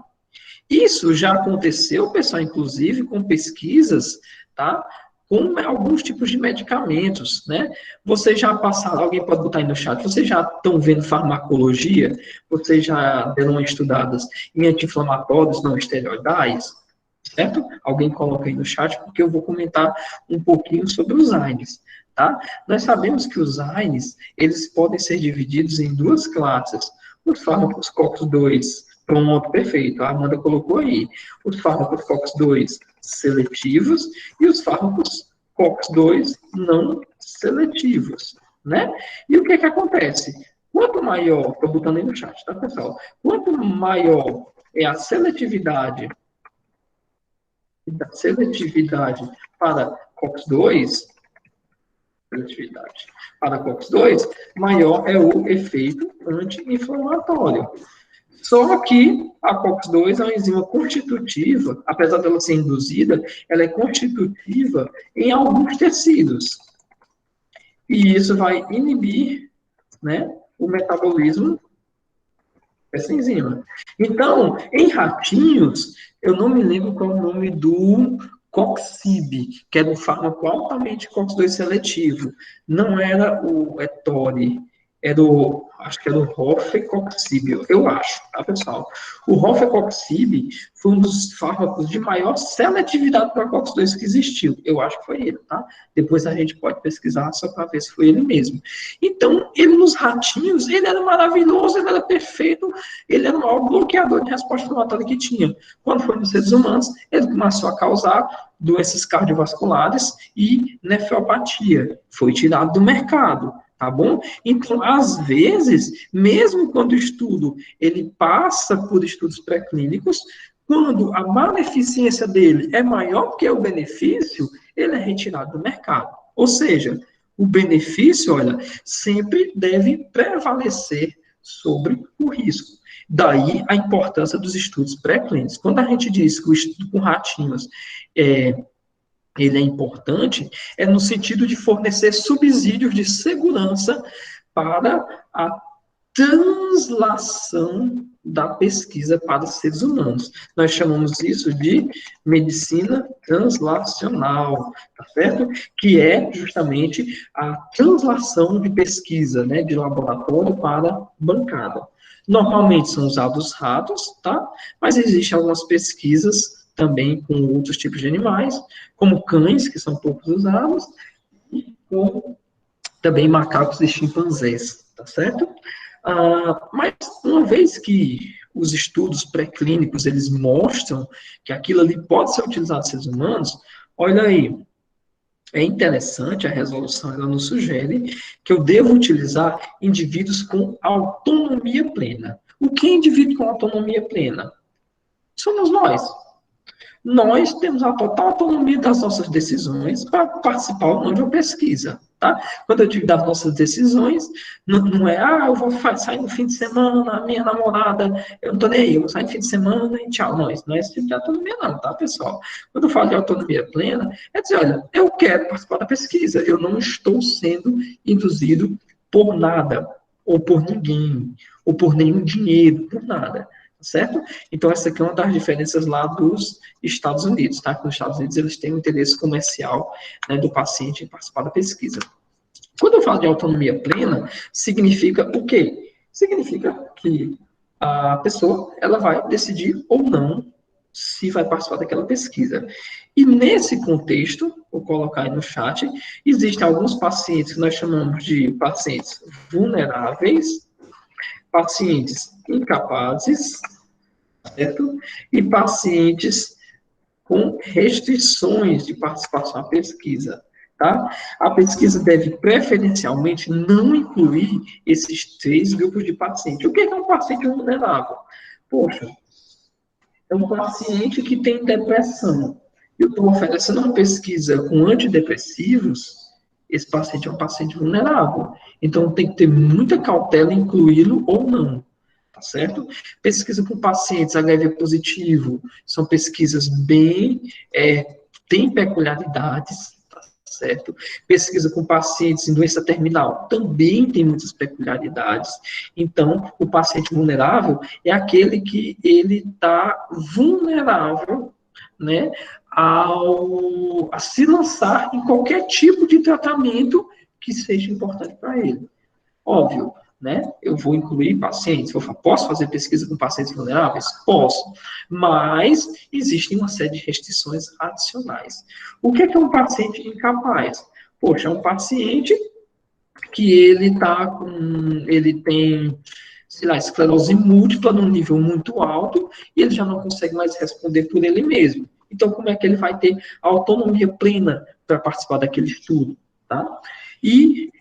Isso já aconteceu, pessoal, inclusive, com pesquisas, tá? Com alguns tipos de medicamentos, né? Vocês já passaram, alguém pode botar aí no chat, vocês já estão vendo farmacologia? Vocês já deram uma estudadas em anti-inflamatórios não esteroidais? Certo? Alguém coloca aí no chat, porque eu vou comentar um pouquinho sobre os AINES, tá? Nós sabemos que os AINES, eles podem ser divididos em duas classes. Os fármacos COX-2, pronto, perfeito, a Amanda colocou aí. Os fármacos COX-2 seletivos e os fármacos COX-2 não seletivos, né? E o que que acontece? Quanto maior, estou botando aí no chat, tá, pessoal? Quanto maior é a seletividade da seletividade para COX-2, seletividade para COX-2, maior é o efeito anti-inflamatório. Só que a COX-2 é uma enzima constitutiva, apesar dela ser induzida, ela é constitutiva em alguns tecidos. E isso vai inibir, né, o metabolismo dessa enzima. Então, em ratinhos, eu não me lembro qual é o nome do Coxib, que era um fármaco altamente COX-2 seletivo. Não era o Ettore, era o, acho que era o Rofecoxib, eu acho, tá, pessoal? O Rofecoxib foi um dos fármacos de maior seletividade para COX-2 que existiu. Eu acho que foi ele, tá? Depois a gente pode pesquisar só para ver se foi ele mesmo. Então, ele nos ratinhos, ele era maravilhoso, ele era perfeito, ele era o maior bloqueador de resposta inflamatória que tinha. Quando foi nos seres humanos, ele começou a causar doenças cardiovasculares e nefropatia. Foi tirado do mercado. Tá bom? Então, às vezes, mesmo quando o estudo ele passa por estudos pré-clínicos, quando a maleficência dele é maior que o benefício, ele é retirado do mercado. Ou seja, o benefício, olha, sempre deve prevalecer sobre o risco. Daí a importância dos estudos pré-clínicos. Quando a gente diz que o estudo com ratinhos ele é importante, é no sentido de fornecer subsídios de segurança para a translação da pesquisa para os seres humanos. Nós chamamos isso de medicina translacional, tá certo? Que é justamente a translação de pesquisa, né, de laboratório para bancada. Normalmente são usados ratos, tá? Mas existem algumas pesquisas também com outros tipos de animais, como cães, que são poucos usados, e como também macacos e chimpanzés, tá certo? Mas uma vez que os estudos pré-clínicos, eles mostram que aquilo ali pode ser utilizado em seres humanos, olha aí, é interessante, a resolução ela nos sugere que eu devo utilizar indivíduos com autonomia plena. O que é indivíduo com autonomia plena? Somos nós. Nós temos a total autonomia das nossas decisões para participar ou não de uma pesquisa, tá? Quando eu digo das nossas decisões, não é, eu vou sair no fim de semana, a minha namorada, eu não estou nem aí, eu vou sair no fim de semana e tchau. Não, isso não é esse tipo de autonomia não, tá, pessoal? Quando eu falo de autonomia plena, é dizer, olha, eu quero participar da pesquisa, eu não estou sendo induzido por nada, ou por ninguém, ou por nenhum dinheiro, por nada. Certo? Então, essa aqui é uma das diferenças lá dos Estados Unidos, tá? Que nos Estados Unidos eles têm um interesse comercial, né, do paciente em participar da pesquisa. Quando eu falo de autonomia plena, significa o quê? Significa que a pessoa ela vai decidir ou não se vai participar daquela pesquisa. E nesse contexto, vou colocar aí no chat, existem alguns pacientes que nós chamamos de pacientes vulneráveis, pacientes incapazes, certo? E pacientes com restrições de participação à pesquisa, tá? A pesquisa deve preferencialmente não incluir esses 3 grupos de paciente. O que é um paciente vulnerável? Poxa, é um paciente que tem depressão. Eu estou oferecendo uma pesquisa com antidepressivos, esse paciente é um paciente vulnerável. Então, tem que ter muita cautela em incluí-lo ou não, tá certo? Pesquisa com pacientes HIV positivo, são pesquisas bem, têm peculiaridades, tá certo? Pesquisa com pacientes em doença terminal também tem muitas peculiaridades. Então, o paciente vulnerável é aquele que ele está vulnerável, né, a se lançar em qualquer tipo de tratamento que seja importante para ele. Óbvio, né? Eu vou incluir pacientes, posso fazer pesquisa com pacientes vulneráveis? Posso, mas existem uma série de restrições adicionais. O que é um paciente incapaz? Poxa, é um paciente que ele tem, sei lá, esclerose múltipla num nível muito alto e ele já não consegue mais responder por ele mesmo. Então, como é que ele vai ter autonomia plena para participar daquele estudo, tá? E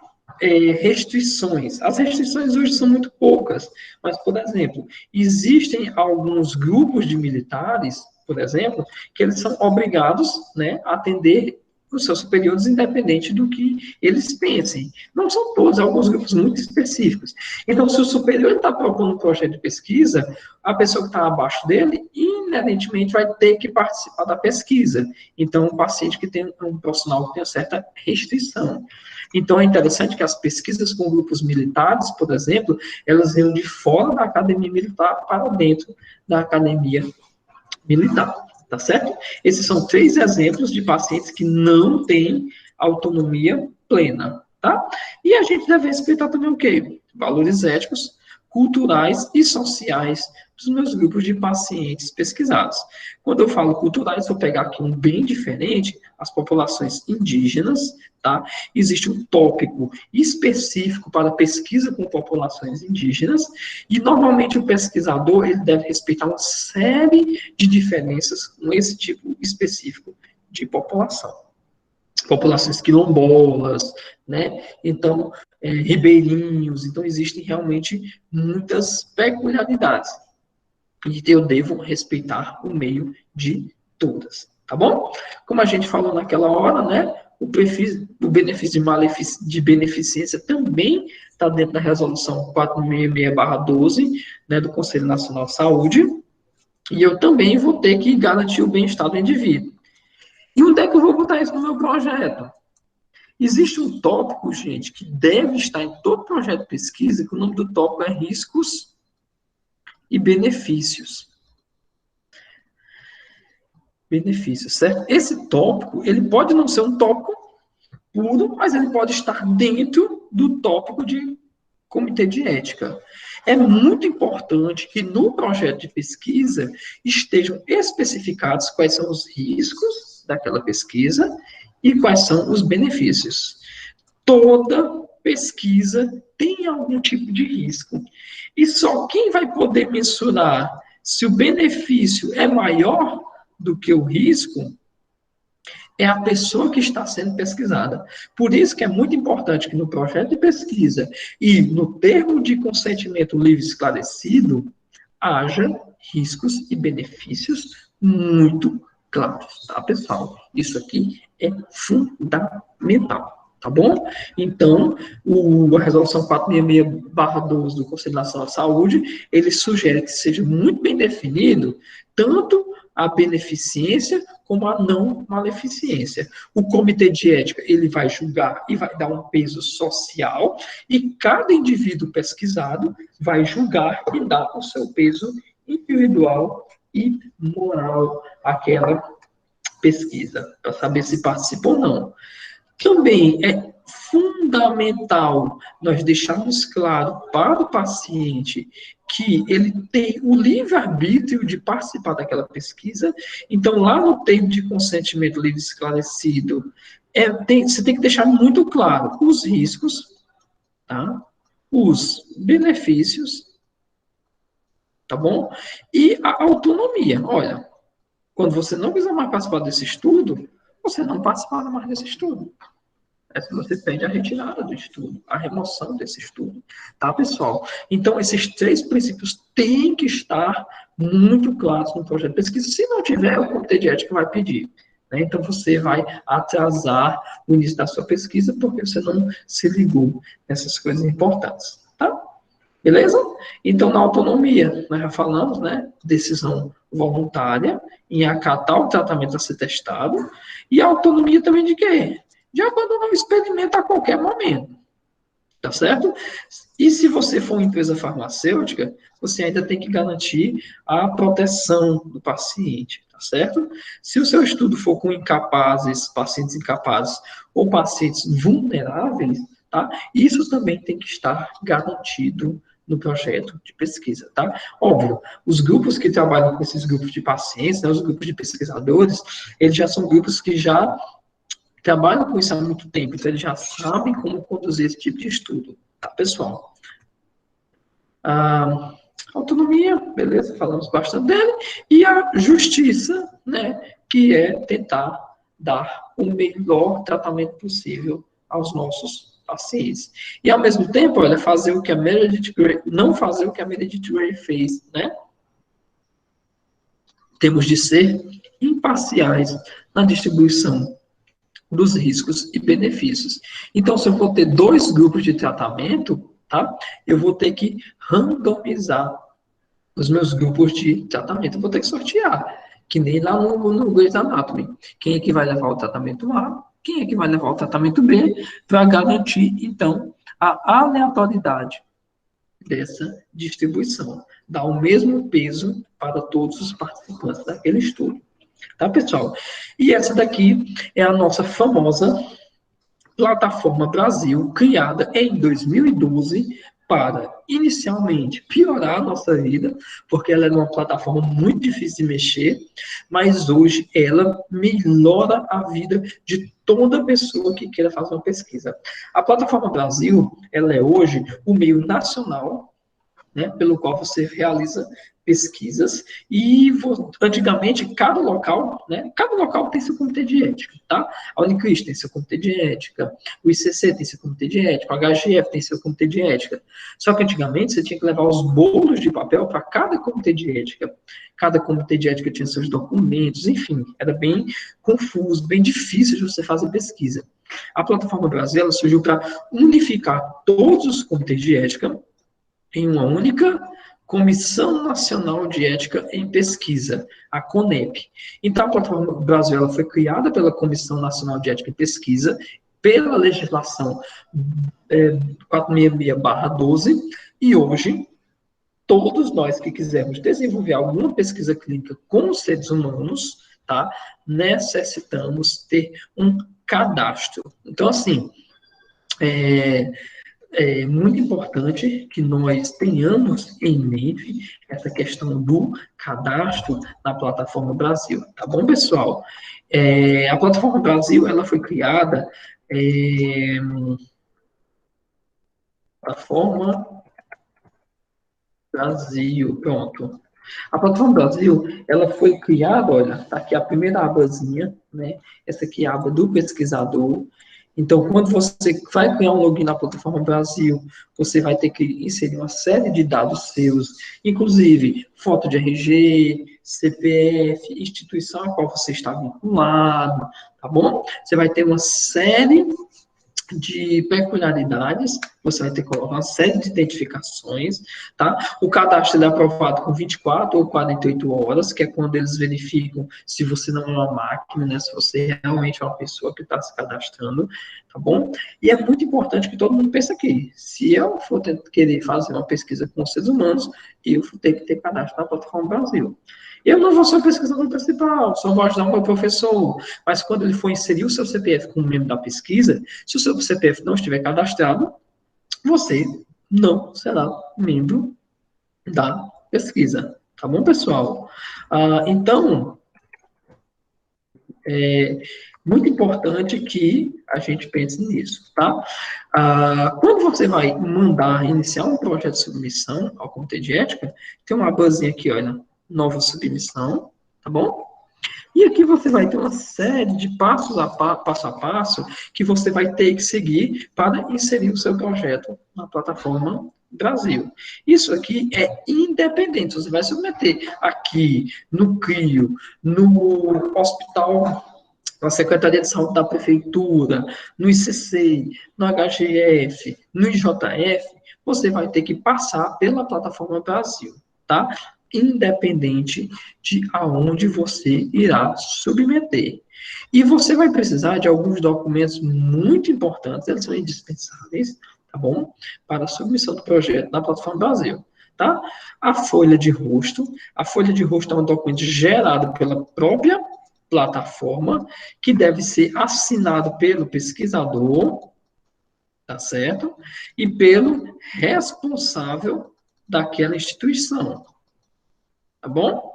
restrições. As restrições hoje são muito poucas, mas, por exemplo, existem alguns grupos de militares, por exemplo, que eles são obrigados, né, a atender os seus superiores, independente do que eles pensem. Não são todos, alguns grupos muito específicos. Então, se o superior está propondo um projeto de pesquisa, a pessoa que está abaixo dele, inerentemente, vai ter que participar da pesquisa. Então, um paciente que tem um profissional que tem uma certa restrição. Então, é interessante que as pesquisas com grupos militares, por exemplo, elas venham de fora da academia militar para dentro da academia militar, tá certo? Esses são 3 exemplos de pacientes que não têm autonomia plena, tá? E a gente deve respeitar também o quê? Valores éticos, culturais e sociais dos meus grupos de pacientes pesquisados. Quando eu falo culturais, vou pegar aqui um bem diferente, as populações indígenas, tá? Existe um tópico específico para pesquisa com populações indígenas, e normalmente o pesquisador ele deve respeitar uma série de diferenças com esse tipo específico de população. Populações quilombolas, né? Então, ribeirinhos, então existem realmente muitas peculiaridades. E eu devo respeitar o meio de todas, tá bom? Como a gente falou naquela hora, né? O benefício de beneficência também está dentro da resolução 466/12, né, do Conselho Nacional de Saúde, e eu também vou ter que garantir o bem-estar do indivíduo. E onde é que eu vou botar isso no meu projeto? Existe um tópico, gente, que deve estar em todo projeto de pesquisa, que o nome do tópico é riscos e benefícios. Benefícios, certo? Esse tópico, ele pode não ser um tópico puro, mas ele pode estar dentro do tópico de comitê de ética. É muito importante que no projeto de pesquisa estejam especificados quais são os riscos daquela pesquisa e quais são os benefícios. Toda pesquisa tem algum tipo de risco. E só quem vai poder mensurar se o benefício é maior do que o risco é a pessoa que está sendo pesquisada. Por isso que é muito importante que no projeto de pesquisa e no termo de consentimento livre esclarecido haja riscos e benefícios muito claros, tá, pessoal? Isso aqui é fundamental. Tá bom? Então, a resolução 466/12 do Conselho Nacional de Saúde, ele sugere que seja muito bem definido tanto a beneficência como a não maleficência. O comitê de ética, ele vai julgar e vai dar um peso social, e cada indivíduo pesquisado vai julgar e dar o seu peso individual e moral àquela pesquisa, para saber se participa ou não. Também é fundamental nós deixarmos claro para o paciente que ele tem o livre-arbítrio de participar daquela pesquisa. Então, lá no termo de consentimento livre esclarecido, você tem que deixar muito claro os riscos, tá? Os benefícios, tá bom? E a autonomia. Olha, quando você não quiser mais participar desse estudo, você não participará mais desse estudo. Essa você pede a retirada do estudo, a remoção desse estudo, tá, pessoal? Então, esses 3 princípios têm que estar muito claros no projeto de pesquisa. Se não tiver, o comitê de ética vai pedir. Né? Então, você vai atrasar o início da sua pesquisa porque você não se ligou nessas coisas importantes, tá? Beleza? Então, na autonomia, nós já falamos, né? Decisão voluntária em acatar o tratamento a ser testado. E a autonomia também de quê? De abandonar o experimento a qualquer momento. Tá certo? E se você for uma empresa farmacêutica, você ainda tem que garantir a proteção do paciente, tá certo? Se o seu estudo for com pacientes incapazes ou pacientes vulneráveis, tá? Isso também tem que estar garantido no projeto de pesquisa, tá? Óbvio, os grupos que trabalham com esses grupos de pacientes, né, os grupos de pesquisadores, eles já são grupos que já trabalham com isso há muito tempo, então eles já sabem como conduzir esse tipo de estudo, tá, pessoal? A autonomia, beleza, falamos bastante dele, e a justiça, né, que é tentar dar o melhor tratamento possível aos nossos pacientes. E, ao mesmo tempo, olha, fazer o que a Meredith Grey, não fazer o que a Meredith Grey fez, né? Temos de ser imparciais na distribuição dos riscos e benefícios. Então, se eu vou ter 2 grupos de tratamento, tá? Eu vou ter que randomizar os meus grupos de tratamento. Eu vou ter que sortear, que nem lá no Grey's Anatomy. Quem é que vai levar o tratamento A? Quem é que vai levar o tratamento B? Para garantir, então, a aleatoriedade dessa distribuição. Dar o mesmo peso para todos os participantes daquele estudo. Tá, pessoal? E essa daqui é a nossa famosa Plataforma Brasil, criada em 2012 para, inicialmente, piorar a nossa vida, porque ela era uma plataforma muito difícil de mexer, mas hoje ela melhora a vida de toda pessoa que queira fazer uma pesquisa. A Plataforma Brasil, ela é hoje o meio nacional, né, pelo qual você realiza pesquisas, e antigamente cada local tem seu comitê de ética, tá? A Unicris tem seu comitê de ética, o ICC tem seu comitê de ética, o HGF tem seu comitê de ética. Só que antigamente você tinha que levar os bolos de papel para cada comitê de ética. Cada comitê de ética tinha seus documentos, enfim, era bem confuso, bem difícil de você fazer pesquisa. A Plataforma Brasil ela surgiu para unificar todos os comitês de ética em uma única Comissão Nacional de Ética em Pesquisa, a CONEP. Então, a Plataforma Brasil ela foi criada pela Comissão Nacional de Ética em Pesquisa, pela legislação 466/12, e hoje, todos nós que quisermos desenvolver alguma pesquisa clínica com os seres humanos, tá, necessitamos ter um cadastro. Então, assim, é muito importante que nós tenhamos em mente essa questão do cadastro na Plataforma Brasil, tá bom, pessoal? A Plataforma Brasil, ela foi criada, Plataforma Brasil, pronto. A Plataforma Brasil, ela foi criada, olha, tá aqui a primeira abazinha, né? Essa aqui é a aba do pesquisador. Então, quando você vai criar um login na Plataforma Brasil, você vai ter que inserir uma série de dados seus, inclusive foto de RG, CPF, instituição a qual você está vinculado, tá bom? Você vai ter uma série de peculiaridades, você vai ter que colocar uma série de identificações, tá? O cadastro é aprovado com 24 ou 48 horas, que é quando eles verificam se você não é uma máquina, né? Se você realmente é uma pessoa que está se cadastrando, tá bom? E é muito importante que todo mundo pense aqui, se eu for querer fazer uma pesquisa com seres humanos, eu vou ter que ter cadastro na Plataforma Brasil. Eu não vou ser o pesquisador principal, só vou ajudar o meu professor. Mas quando ele for inserir o seu CPF como membro da pesquisa, se o seu CPF não estiver cadastrado, você não será membro da pesquisa. Tá bom, pessoal? Então, é muito importante que a gente pense nisso, tá? Quando você vai mandar iniciar um projeto de submissão ao Comitê de Ética, tem uma abazinha aqui, olha, nova submissão, tá bom? E aqui você vai ter uma série de passo a passo que você vai ter que seguir para inserir o seu projeto na plataforma Brasil. Isso aqui é independente. Você vai submeter aqui no CRIO, no hospital, na Secretaria de Saúde da Prefeitura, no ICC, no HGF, no IJF, você vai ter que passar pela plataforma Brasil, tá? Independente de aonde você irá submeter. E você vai precisar de alguns documentos muito importantes, eles são indispensáveis, tá bom? Para a submissão do projeto na plataforma Brasil, tá? A folha de rosto é um documento gerado pela própria plataforma, que deve ser assinado pelo pesquisador, tá certo? E pelo responsável daquela instituição, tá bom?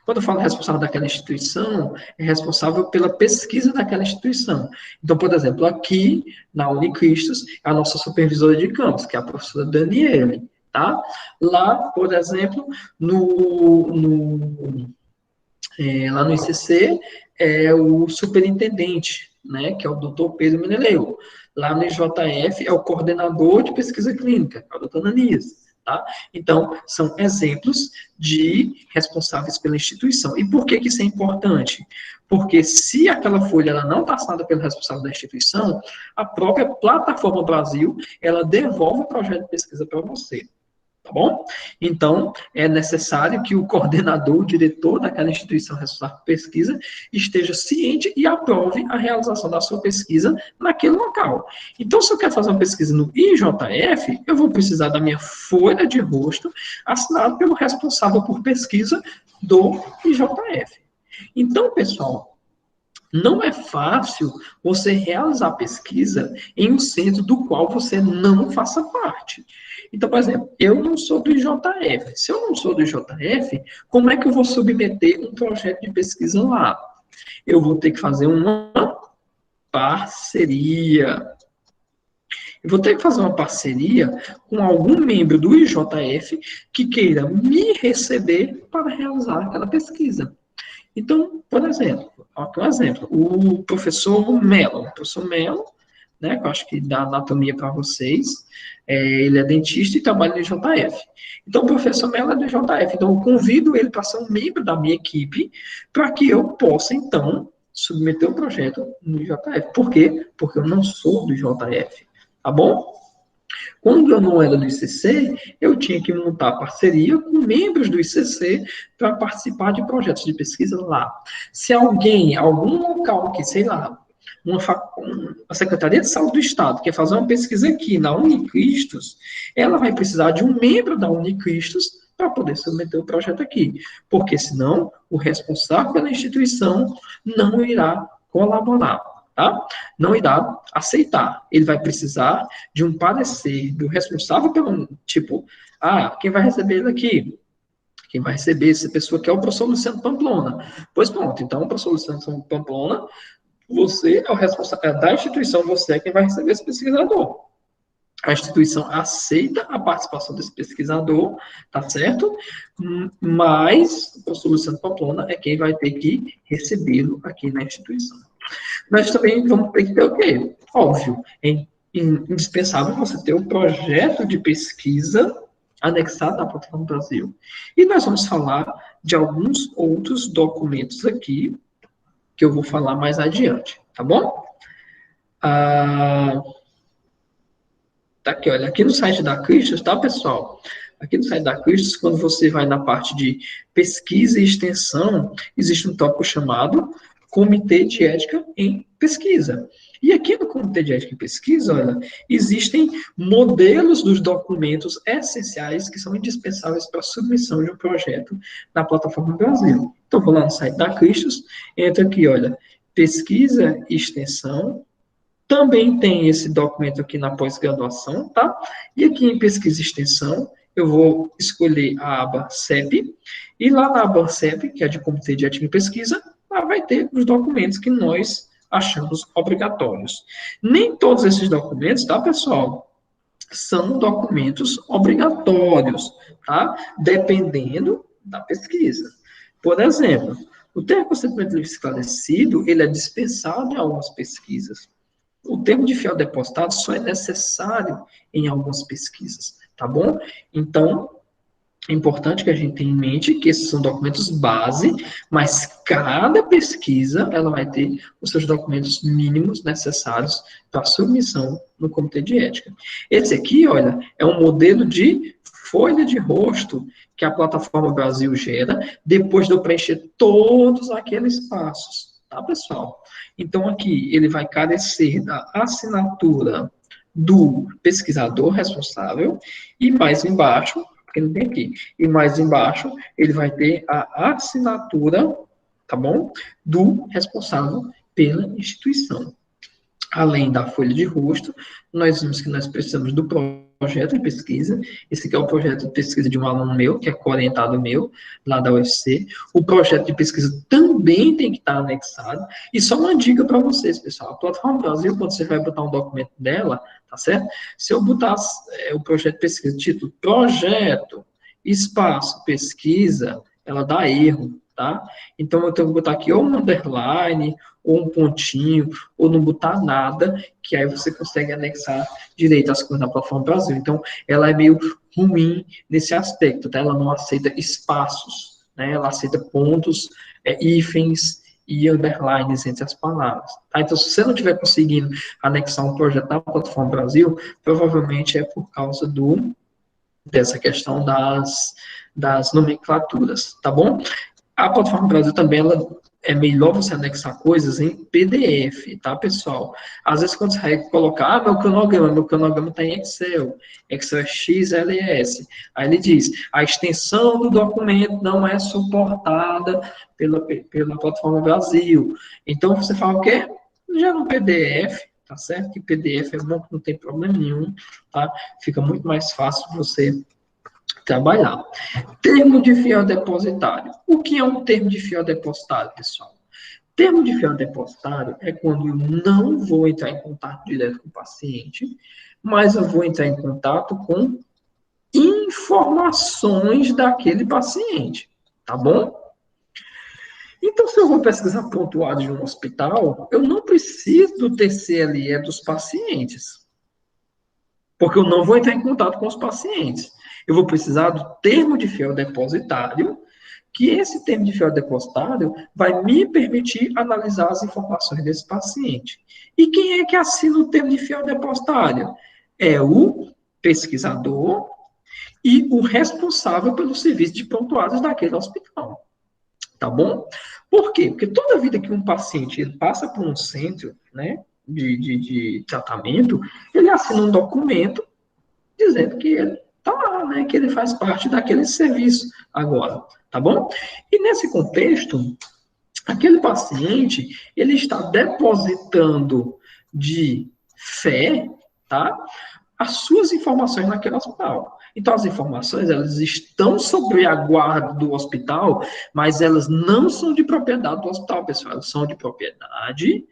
Quando eu falo responsável daquela instituição, é responsável pela pesquisa daquela instituição. Então, por exemplo, aqui na Unicristos, é a nossa supervisora de campus, que é a professora Daniele, tá? Lá, por exemplo, lá no ICC, é o superintendente, né, que é o doutor Pedro Meneleu. Lá no IJF é o coordenador de pesquisa clínica, é o doutor Ananias. Tá? Então, são exemplos de responsáveis pela instituição. E por que isso é importante? Porque se aquela folha ela não está assinada pelo responsável da instituição, a própria Plataforma Brasil, ela devolve o projeto de pesquisa para você. Tá bom? Então, é necessário que o coordenador, o diretor daquela instituição responsável por pesquisa, esteja ciente e aprove a realização da sua pesquisa naquele local. Então, se eu quero fazer uma pesquisa no IJF, eu vou precisar da minha folha de rosto assinada pelo responsável por pesquisa do IJF. Então, pessoal, não é fácil você realizar pesquisa em um centro do qual você não faça parte. Então, por exemplo, eu não sou do IJF. Se eu não sou do IJF, como é que eu vou submeter um projeto de pesquisa lá? Eu vou ter que fazer uma parceria. Eu vou ter que fazer uma parceria com algum membro do IJF que queira me receber para realizar aquela pesquisa. Então, por exemplo, aqui um exemplo, o professor Mello, né, que eu acho que dá anatomia para vocês, ele é dentista e trabalha no IJF. Então, o professor Mello é do IJF, então eu convido ele para ser um membro da minha equipe, para que eu possa, então, submeter o projeto no IJF. Por quê? Porque eu não sou do IJF, tá bom? Quando eu não era do ICC, eu tinha que montar parceria com membros do ICC para participar de projetos de pesquisa lá. Se alguém, algum local que, sei lá, a Secretaria de Saúde do Estado quer fazer uma pesquisa aqui na Unicristos, ela vai precisar de um membro da Unicristos para poder submeter o projeto aqui, porque senão o responsável pela instituição não irá colaborar. Tá? Não irá aceitar. Ele vai precisar de um parecer do responsável pelo, tipo, quem vai receber ele aqui? Quem vai receber essa pessoa que é o professor Luciano Pamplona. Pois pronto, então, o professor Luciano Pamplona, você é o responsável da instituição, você é quem vai receber esse pesquisador. A instituição aceita a participação desse pesquisador, tá certo? Mas o professor Luciano Pamplona é quem vai ter que recebê-lo aqui na instituição. Nós também vamos ter que ter o quê? Óbvio, é indispensável você ter um projeto de pesquisa anexado à plataforma Brasil. E nós vamos falar de alguns outros documentos aqui, que eu vou falar mais adiante, tá bom? Tá aqui, olha, aqui no site da Cristos, tá, pessoal? Aqui no site da Cristos, quando você vai na parte de pesquisa e extensão, existe um tópico chamado Comitê de Ética em Pesquisa. E aqui no Comitê de Ética em Pesquisa, olha, existem modelos dos documentos essenciais que são indispensáveis para a submissão de um projeto na plataforma Brasil. Então, vou lá no site da Cristos, entra aqui, olha, pesquisa e extensão. Também tem esse documento aqui na pós-graduação, tá? E aqui em pesquisa e extensão, eu vou escolher a aba CEP, e lá na aba CEP, que é de Comitê de Ética em Pesquisa, lá vai ter os documentos que nós achamos obrigatórios. Nem todos esses documentos, tá, pessoal? São documentos obrigatórios, tá? Dependendo da pesquisa. Por exemplo, O termo de consentimento livre esclarecido, ele é dispensado em algumas pesquisas. O termo de fiel depositado só é necessário em algumas pesquisas, tá bom? Então, é importante que a gente tenha em mente que esses são documentos base, mas cada pesquisa ela vai ter os seus documentos mínimos necessários para submissão no comitê de ética. Esse aqui, olha, é um modelo de folha de rosto que a plataforma Brasil gera depois de eu preencher todos aqueles passos, tá, pessoal? Então, aqui ele vai carecer da assinatura do pesquisador responsável e mais embaixo porque não tem aqui. E mais embaixo, ele vai ter a assinatura, tá bom? Do responsável pela instituição. Além da folha de rosto, nós vimos que nós precisamos do projeto de pesquisa. Esse aqui é o projeto de pesquisa de um aluno meu, que é co-orientado meu, lá da UFC. O projeto de pesquisa também tem que estar anexado. E só uma dica para vocês, pessoal. A Plataforma Brasil, quando você vai botar um documento dela, tá certo? Se eu botar o projeto de pesquisa, título projeto, espaço, pesquisa, ela dá erro, tá? Então, eu tenho que botar aqui ou um underline, ou um pontinho, ou não botar nada, que aí você consegue anexar direito as coisas na Plataforma Brasil. Então, ela é meio ruim nesse aspecto, tá? Ela não aceita espaços, né? Ela aceita pontos, hífens e underlines entre as palavras. Tá? Então, se você não estiver conseguindo anexar um projeto na Plataforma Brasil, provavelmente é por causa dessa questão das nomenclaturas, tá bom? A Plataforma Brasil também, ela é melhor você anexar coisas em PDF, tá, pessoal? Às vezes, quando você vai colocar, meu cronograma está em Excel é XLS. Aí ele diz, a extensão do documento não é suportada pela Plataforma Brasil. Então, você fala o quê? Já no PDF, tá certo? Que PDF é bom, não tem problema nenhum, tá? Fica muito mais fácil você trabalhar. Termo de fiel depositário. O que é um termo de fiel depositário, pessoal? Termo de fiel depositário é quando eu não vou entrar em contato direto com o paciente, mas eu vou entrar em contato com informações daquele paciente, tá bom? Então, se eu vou pesquisar prontuário de um hospital, eu não preciso do TCLE dos pacientes, porque eu não vou entrar em contato com os pacientes. Eu vou precisar do termo de fiel depositário, que esse termo de fiel depositário vai me permitir analisar as informações desse paciente. E quem é que assina o termo de fiel depositário? É o pesquisador e o responsável pelo serviço de prontuários daquele hospital. Tá bom? Por quê? Porque toda vida que um paciente ele passa por um centro, né, de tratamento, ele assina um documento dizendo que ele está lá, né, que ele faz parte daquele serviço agora, tá bom? E nesse contexto, aquele paciente, ele está depositando de fé, tá? As suas informações naquele hospital. Então, as informações, elas estão sob a guarda do hospital, mas elas não são de propriedade do hospital, pessoal. Elas são de propriedade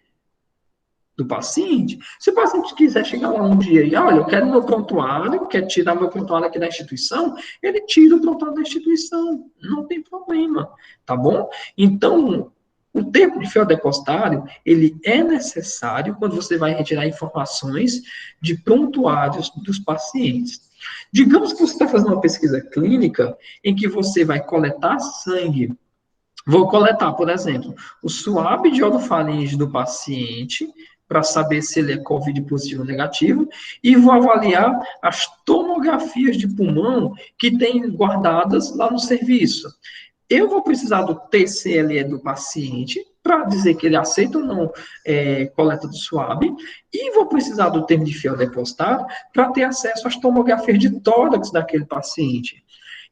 do paciente. Se o paciente quiser chegar lá um dia e, olha, eu quero meu prontuário, quer tirar meu prontuário aqui da instituição, ele tira o prontuário da instituição, não tem problema, tá bom? Então, o termo de fiel depositário, ele é necessário quando você vai retirar informações de prontuários dos pacientes. Digamos que você está fazendo uma pesquisa clínica em que você vai coletar sangue. Vou coletar, por exemplo, o suave de orofaringe do paciente para saber se ele é COVID positivo ou negativo, e vou avaliar as tomografias de pulmão que tem guardadas lá no serviço. Eu vou precisar do TCLE do paciente para dizer que ele aceita ou não coleta do suave, e vou precisar do termo de fiel depositário para ter acesso às tomografias de tórax daquele paciente.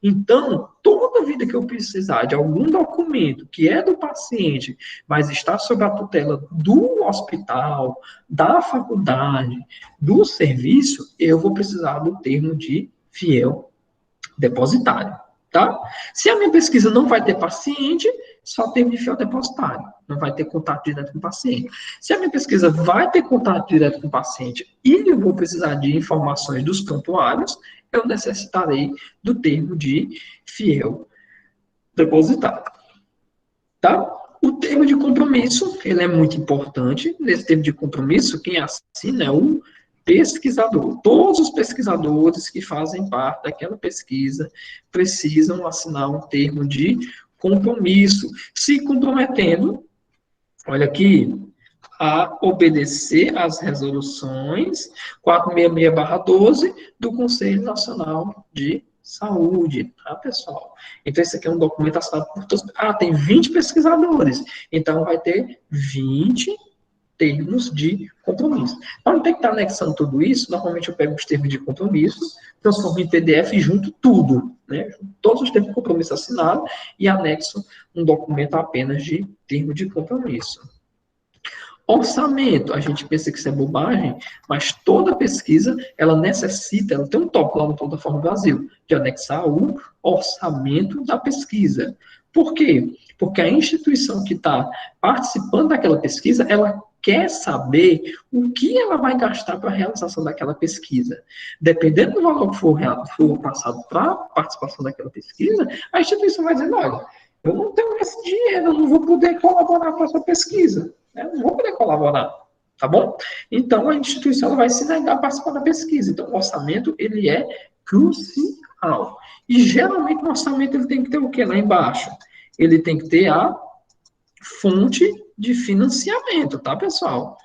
Então, toda vida que eu precisar de algum documento que é do paciente, mas está sob a tutela do hospital, da faculdade, do serviço, eu vou precisar do termo de fiel depositário, tá? Se a minha pesquisa não vai ter paciente, só termo de fiel depositário, não vai ter contato direto com o paciente. Se a minha pesquisa vai ter contato direto com o paciente e eu vou precisar de informações dos prontuários, eu necessitarei do termo de fiel depositário. tá? O termo de compromisso, ele é muito importante. Nesse termo de compromisso, quem assina é o pesquisador. Todos os pesquisadores que fazem parte daquela pesquisa precisam assinar um termo de compromisso, se comprometendo, olha aqui, a obedecer às resoluções 466/12 do Conselho Nacional de Saúde, tá, pessoal? Então, esse aqui é um documento assinado por todos. Ah, tem 20 pesquisadores, então vai ter 20 termos de compromisso. Então, tem que estar anexando tudo isso. Normalmente, eu pego os termos de compromisso, transformo em PDF e junto tudo, né? Todos os termos de compromisso assinados e anexo um documento apenas de termo de compromisso. Orçamento, a gente pensa que isso é bobagem, mas toda pesquisa, ela tem um tópico lá no Plataforma Brasil, de anexar o orçamento da pesquisa. Por quê? Porque a instituição que está participando daquela pesquisa, ela quer saber o que ela vai gastar para a realização daquela pesquisa. Dependendo do valor que for passado para a participação daquela pesquisa, a instituição vai dizer, olha, eu não tenho esse dinheiro, eu não vou poder colaborar com a sua pesquisa. Eu não vou poder colaborar, tá bom? Então, a instituição vai se negar a participar da pesquisa. Então, o orçamento, ele é crucial. E, geralmente, o orçamento, ele tem que ter o quê lá embaixo? Ele tem que ter a fonte de financiamento, tá, pessoal?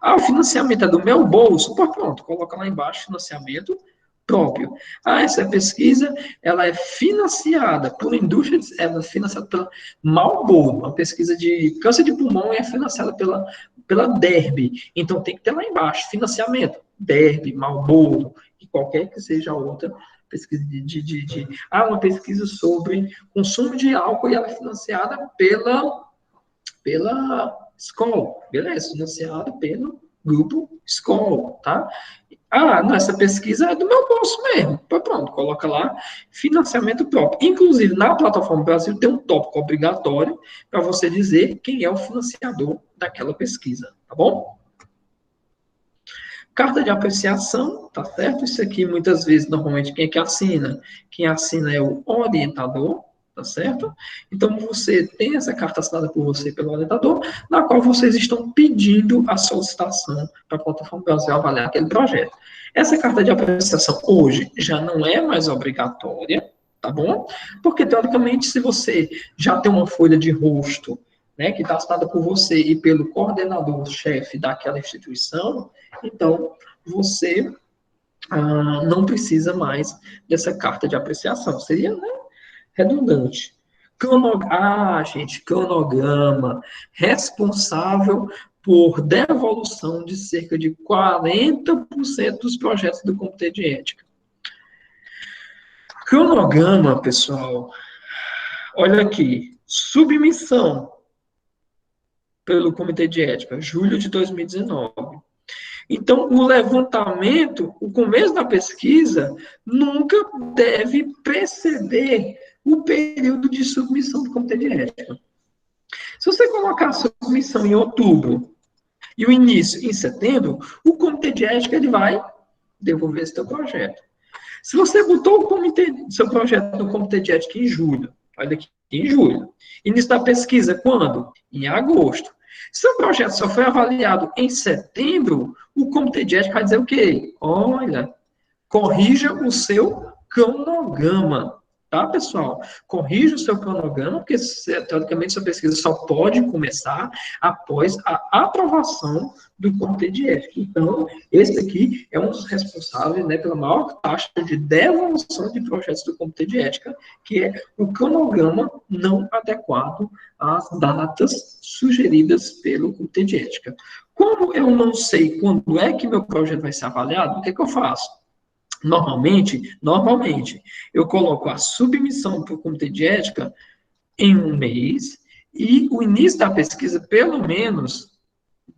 Ah, o financiamento é do meu bolso? Pô, pronto, coloca lá embaixo, financiamento próprio. Ah, essa pesquisa, ela é financiada por indústria, ela é financiada pela Marlboro, uma pesquisa de câncer de pulmão é financiada pela Derby. Então, tem que ter lá embaixo, financiamento, Derby, Marlboro, e qualquer que seja a outra pesquisa uma pesquisa sobre consumo de álcool e ela é financiada pela Skol, beleza, financiada pelo grupo Skol, tá? Ah, não, essa pesquisa é do meu bolso mesmo. Pois pronto, coloca lá financiamento próprio. Inclusive, na Plataforma Brasil tem um tópico obrigatório para você dizer quem é o financiador daquela pesquisa, tá bom? Carta de apreciação, tá certo? Isso aqui, muitas vezes, normalmente, quem é que assina? Quem assina é o orientador, tá certo? Então, você tem essa carta assinada por você pelo orientador, na qual vocês estão pedindo a solicitação para a Plataforma Brasil avaliar aquele projeto. Essa carta de apreciação, hoje, já não é mais obrigatória, tá bom? Porque, teoricamente, se você já tem uma folha de rosto, né, que está assinada por você e pelo coordenador-chefe daquela instituição, então você não precisa mais dessa carta de apreciação. Seria, né, redundante. Cronograma responsável por devolução de cerca de 40% dos projetos do Comitê de Ética. Cronograma, pessoal, olha aqui, submissão pelo Comitê de Ética, julho de 2019. Então, o levantamento, o começo da pesquisa, nunca deve preceder o período de submissão do Comitê de Ética. Se você colocar a submissão em outubro e o início em setembro, o Comitê de Ética ele vai devolver esse seu projeto. Se você botou seu projeto no Comitê de Ética em julho, olha aqui, em julho. Início da pesquisa, quando? Em agosto. Se o projeto só foi avaliado em setembro, o Comitê de Ética vai dizer o quê? Olha, corrija o seu cronograma, tá, pessoal? Corrija o seu cronograma, porque, teoricamente, sua pesquisa só pode começar após a aprovação do Comitê de Ética. Então, esse aqui é um dos responsáveis, né, pela maior taxa de devolução de projetos do Comitê de Ética, que é o cronograma não adequado às datas sugeridas pelo Comitê de Ética. Como eu não sei quando é que meu projeto vai ser avaliado, o que é que eu faço? Normalmente, eu coloco a submissão para o Comitê de Ética em um mês e o início da pesquisa, pelo menos,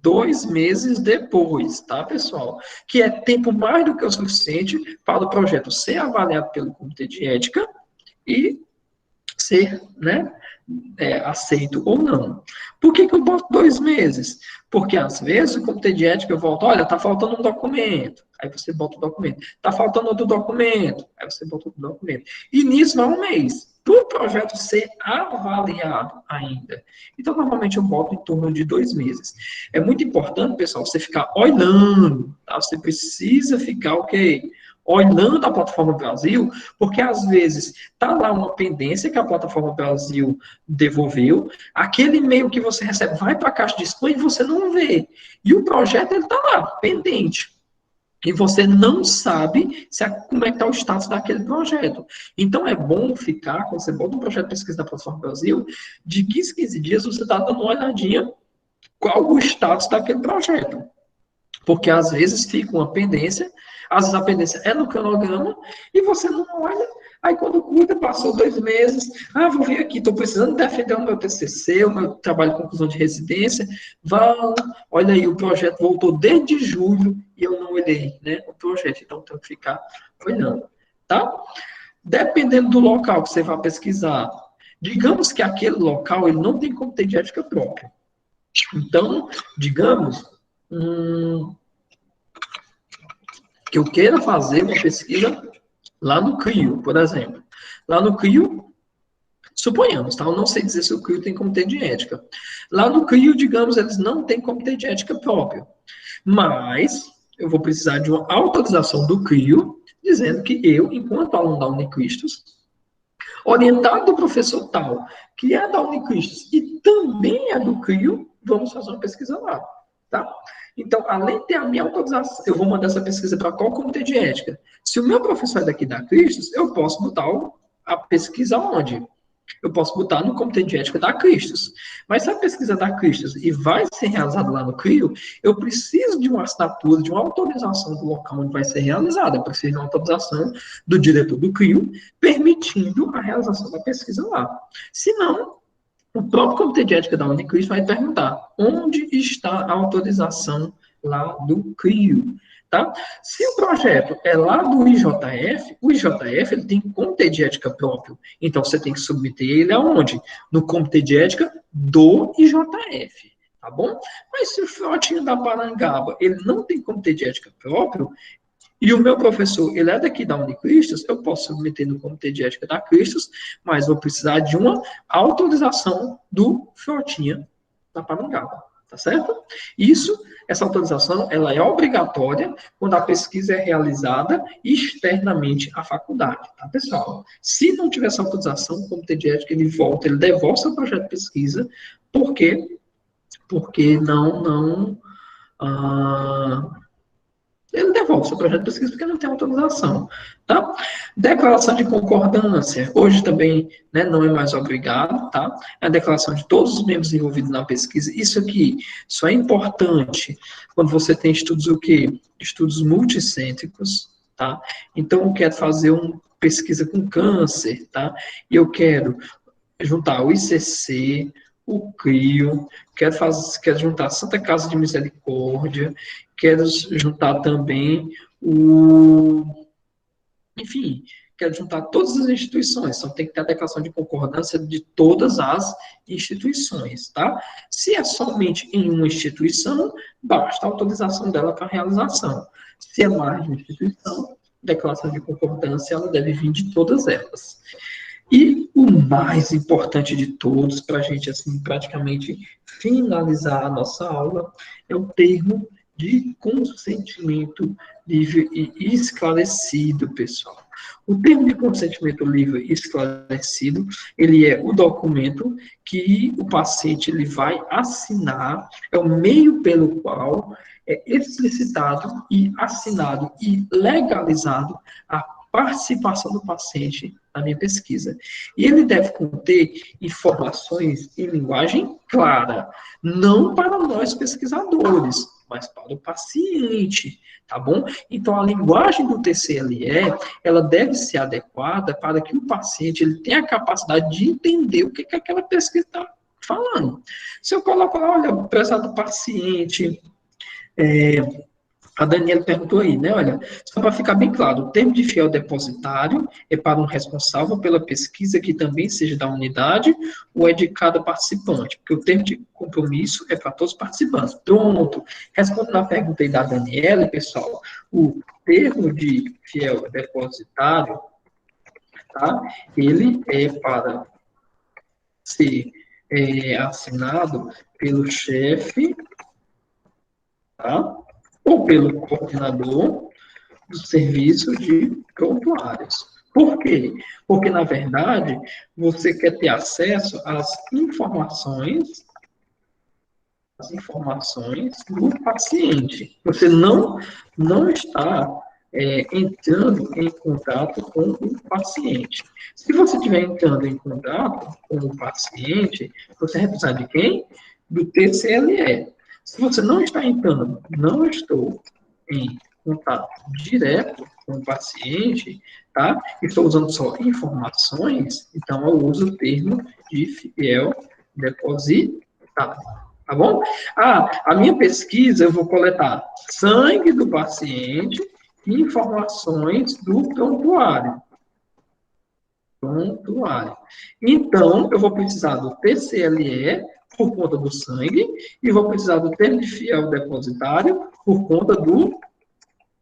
2 meses depois, tá, pessoal? Que é tempo mais do que o suficiente para o projeto ser avaliado pelo Comitê de Ética e ser, né, aceito ou não. Por que eu boto 2 meses? Porque, às vezes, o Comitê de Ética volta, olha, está faltando um documento. Aí você bota o documento. Tá faltando outro documento. Aí você bota outro documento. E nisso vai um mês. Para o projeto ser avaliado ainda. Então, normalmente eu boto em torno de 2 meses. É muito importante, pessoal, você ficar olhando, tá? Você precisa ficar, olhando a plataforma Brasil, porque às vezes tá lá uma pendência que a plataforma Brasil devolveu, aquele e-mail que você recebe vai para a caixa de spam e você não vê. E o projeto, ele tá lá, pendente. E você não sabe como é que está o status daquele projeto. Então, é bom ficar, quando você bota um projeto de pesquisa da Plataforma Brasil, de 15 15 dias você está dando uma olhadinha qual o status daquele projeto. Porque, às vezes, fica uma pendência, às vezes a pendência é no cronograma, e você não olha, aí quando cuida, passou 2 meses, vou vir aqui, estou precisando defender o meu TCC, o meu trabalho de conclusão de residência, olha aí, o projeto voltou desde julho, e eu não olhei, né, o projeto, então tenho que ficar olhando, tá? Dependendo do local que você vai pesquisar, digamos que aquele local, ele não tem comitê de ética próprio. Então, digamos, que eu queira fazer uma pesquisa lá no CRIO, por exemplo. Lá no CRIO, suponhamos, tá? Eu não sei dizer se o CRIO tem comitê de ética. Lá no CRIO, digamos, eles não têm comitê de ética próprio. Mas eu vou precisar de uma autorização do CRIO, dizendo que eu, enquanto aluno da Unicristos, orientado do professor tal, que é da Unicristos e também é do CRIO, vamos fazer uma pesquisa lá, tá? Então, além de ter a minha autorização, eu vou mandar essa pesquisa para qual comitê de ética? Se o meu professor é daqui da Cristos, eu posso botar a pesquisa onde? Eu posso botar no comitê de ética da Cristos. Mas se a pesquisa da Cristos e vai ser realizada lá no CRIO, eu preciso de uma assinatura, de uma autorização do local onde vai ser realizada. Eu preciso de uma autorização do diretor do CRIO, permitindo a realização da pesquisa lá. Se não, o próprio comitê de ética da Unicris vai perguntar onde está a autorização lá do CRIO, tá? Se o projeto é lá do IJF, o IJF ele tem comitê de ética próprio, então você tem que submeter ele aonde? No comitê de ética do IJF, tá bom? Mas se o Frotinho da Parangaba ele não tem comitê de ética próprio, e o meu professor, ele é daqui da Unicristos, eu posso submeter no comitê de ética da Cristos, mas vou precisar de uma autorização do Frotinha da Parangaba, tá certo? Essa autorização, ela é obrigatória quando a pesquisa é realizada externamente à faculdade, tá, pessoal? Se não tiver essa autorização, o comitê de ética, ele devolve seu projeto de pesquisa, porque ele devolve seu projeto de pesquisa porque não tem autorização, tá? Declaração de concordância, hoje também, né, não é mais obrigado, tá? É a declaração de todos os membros envolvidos na pesquisa. Isso aqui só é importante quando você tem estudos o quê? Estudos multicêntricos, tá? Então, eu quero fazer uma pesquisa com câncer, tá? E eu quero juntar o ICC, o CRIO, quero juntar a Santa Casa de Misericórdia, quero juntar também enfim, quero juntar todas as instituições, então tem que ter a declaração de concordância de todas as instituições, tá? Se é somente em uma instituição, basta a autorização dela para a realização. Se é mais de uma instituição, declaração de concordância, ela deve vir de todas elas. E o mais importante de todos, para a gente, assim, praticamente finalizar a nossa aula, é o termo de consentimento livre e esclarecido, pessoal. O termo de consentimento livre e esclarecido, ele é o documento que o paciente ele vai assinar, é o meio pelo qual é explicitado e assinado e legalizado a participação do paciente na minha pesquisa. E ele deve conter informações em linguagem clara, não para nós pesquisadores, mas para o paciente, tá bom? Então, a linguagem do TCLE, ela deve ser adequada para que o paciente ele tenha a capacidade de entender o que aquela pesquisa está falando. Se eu coloco lá, olha, prezado paciente, A Daniela perguntou aí, né? Olha, só para ficar bem claro, o termo de fiel depositário é para um responsável pela pesquisa que também seja da unidade ou é de cada participante? Porque o termo de compromisso é para todos os participantes. Pronto. Respondendo à pergunta aí da Daniela, pessoal, o termo de fiel depositário, tá? Ele é para ser assinado pelo chefe, tá? Ou pelo coordenador do serviço de prontuários. Por quê? Porque, na verdade, você quer ter acesso às informações do paciente. Você não está entrando em contato com o paciente. Se você estiver entrando em contato com o paciente, você vai precisar de quem? Do TCLE. Se você não está entrando, não estou em contato direto com o paciente, tá? Estou usando só informações, então eu uso o termo de fiel depositário, tá bom? A minha pesquisa eu vou coletar sangue do paciente e informações do prontuário. Então, eu vou precisar do TCLE por conta do sangue e vou precisar do termo de fiel depositário por conta do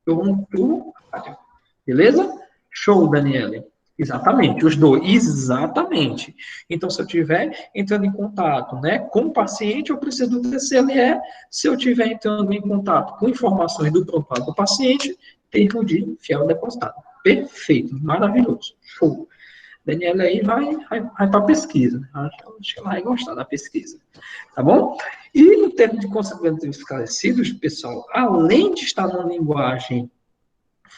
prontuário. Beleza? Show, Daniele. Exatamente, os dois, exatamente. Então, se eu estiver entrando em contato, né, com o paciente, eu preciso do TCLE. Se eu estiver entrando em contato com informações do prontuário do paciente, termo de fiel depositado. Perfeito, maravilhoso. Show. Daniela aí vai para a pesquisa. Acho que ela vai gostar da pesquisa. Tá bom? E no termo de consequências esclarecidos, pessoal, além de estar numa linguagem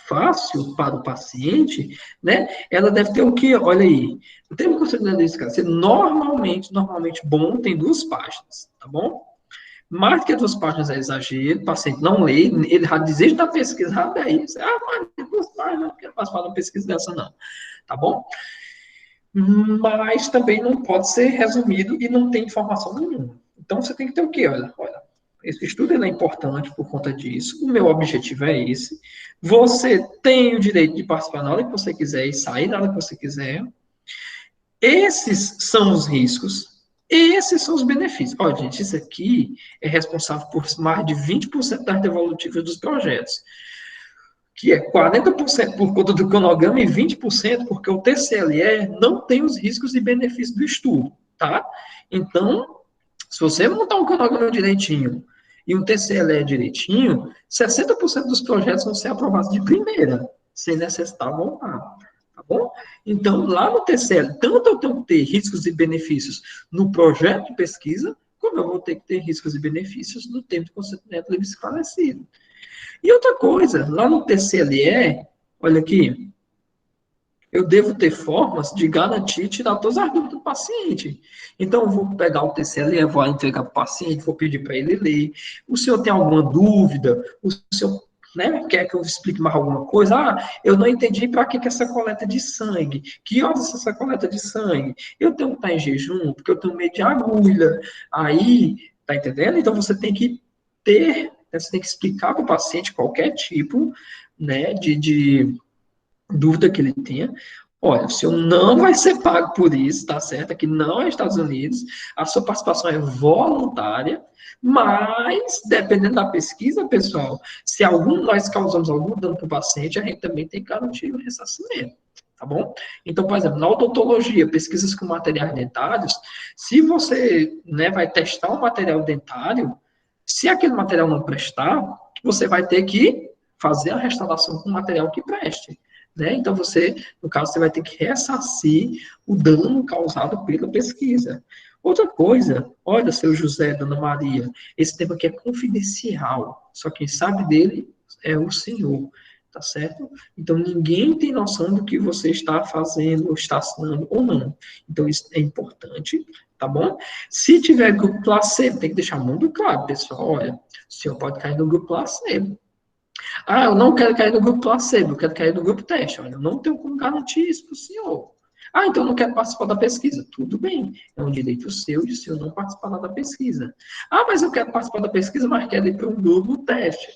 fácil para o paciente, né? Ela deve ter o quê? Olha aí. O termo de consequências esclarecidos, normalmente bom, tem 2 páginas, tá bom? Mais que 2 páginas é exagero, o paciente não lê, ele já desiste da pesquisa, já daí, mas 2 páginas, não quero participar de uma pesquisa dessa não, tá bom? Mas também não pode ser resumido e não tem informação nenhuma. Então, você tem que ter o quê? Olha, esse estudo é importante por conta disso, o meu objetivo é esse. Você tem o direito de participar na hora que você quiser e sair na hora que você quiser. Esses são os riscos, esses são os benefícios. Olha, gente, isso aqui é responsável por mais de 20% das devolutivas dos projetos, que é 40% por conta do cronograma e 20% porque o TCLE não tem os riscos e benefícios do estudo, tá? Então, se você montar um cronograma direitinho e um TCLE direitinho, 60% dos projetos vão ser aprovados de primeira, sem necessitar voltar, tá bom? Então, lá no TCL, tanto eu tenho que ter riscos e benefícios no projeto de pesquisa, como eu vou ter que ter riscos e benefícios no tempo de consentimento livre esclarecido. E outra coisa, lá no TCLE, olha aqui, eu devo ter formas de garantir tirar todas as dúvidas do paciente. Então, eu vou pegar o TCLE, vou entregar para o paciente, vou pedir para ele ler. O senhor tem alguma dúvida? O senhor quer que eu explique mais alguma coisa? Eu não entendi para que essa coleta de sangue. Que horas essa coleta de sangue? Eu tenho que estar em jejum, porque eu tenho medo de agulha. Aí, tá entendendo? Então, você tem que explicar para o paciente qualquer tipo, né, de dúvida que ele tenha. Olha, o senhor não vai ser pago por isso, tá certo? Aqui não é Estados Unidos, a sua participação é voluntária, mas, dependendo da pesquisa, pessoal, se nós causamos algum dano para o paciente, a gente também tem que garantir o ressarcimento, tá bom? Então, por exemplo, na odontologia, pesquisas com materiais dentários, se você vai testar um material dentário, se aquele material não prestar, você vai ter que fazer a restauração com material que preste. Né? Então, no caso, você vai ter que ressarcir o dano causado pela pesquisa. Outra coisa, olha, seu José, Dona Maria, esse tema aqui é confidencial, só quem sabe dele é o senhor, tá certo? Então, ninguém tem noção do que você está fazendo, ou está assinando ou não. Então, isso é importante, tá bom? Se tiver grupo placebo, tem que deixar muito claro, pessoal, olha, o senhor pode cair no grupo placebo. Eu não quero cair no grupo placebo, eu quero cair no grupo teste. Olha, eu não tenho como garantir isso para o senhor. Então eu não quero participar da pesquisa. Tudo bem, é um direito seu de o senhor não participar da pesquisa. Mas eu quero participar da pesquisa, mas quero ir para um grupo teste.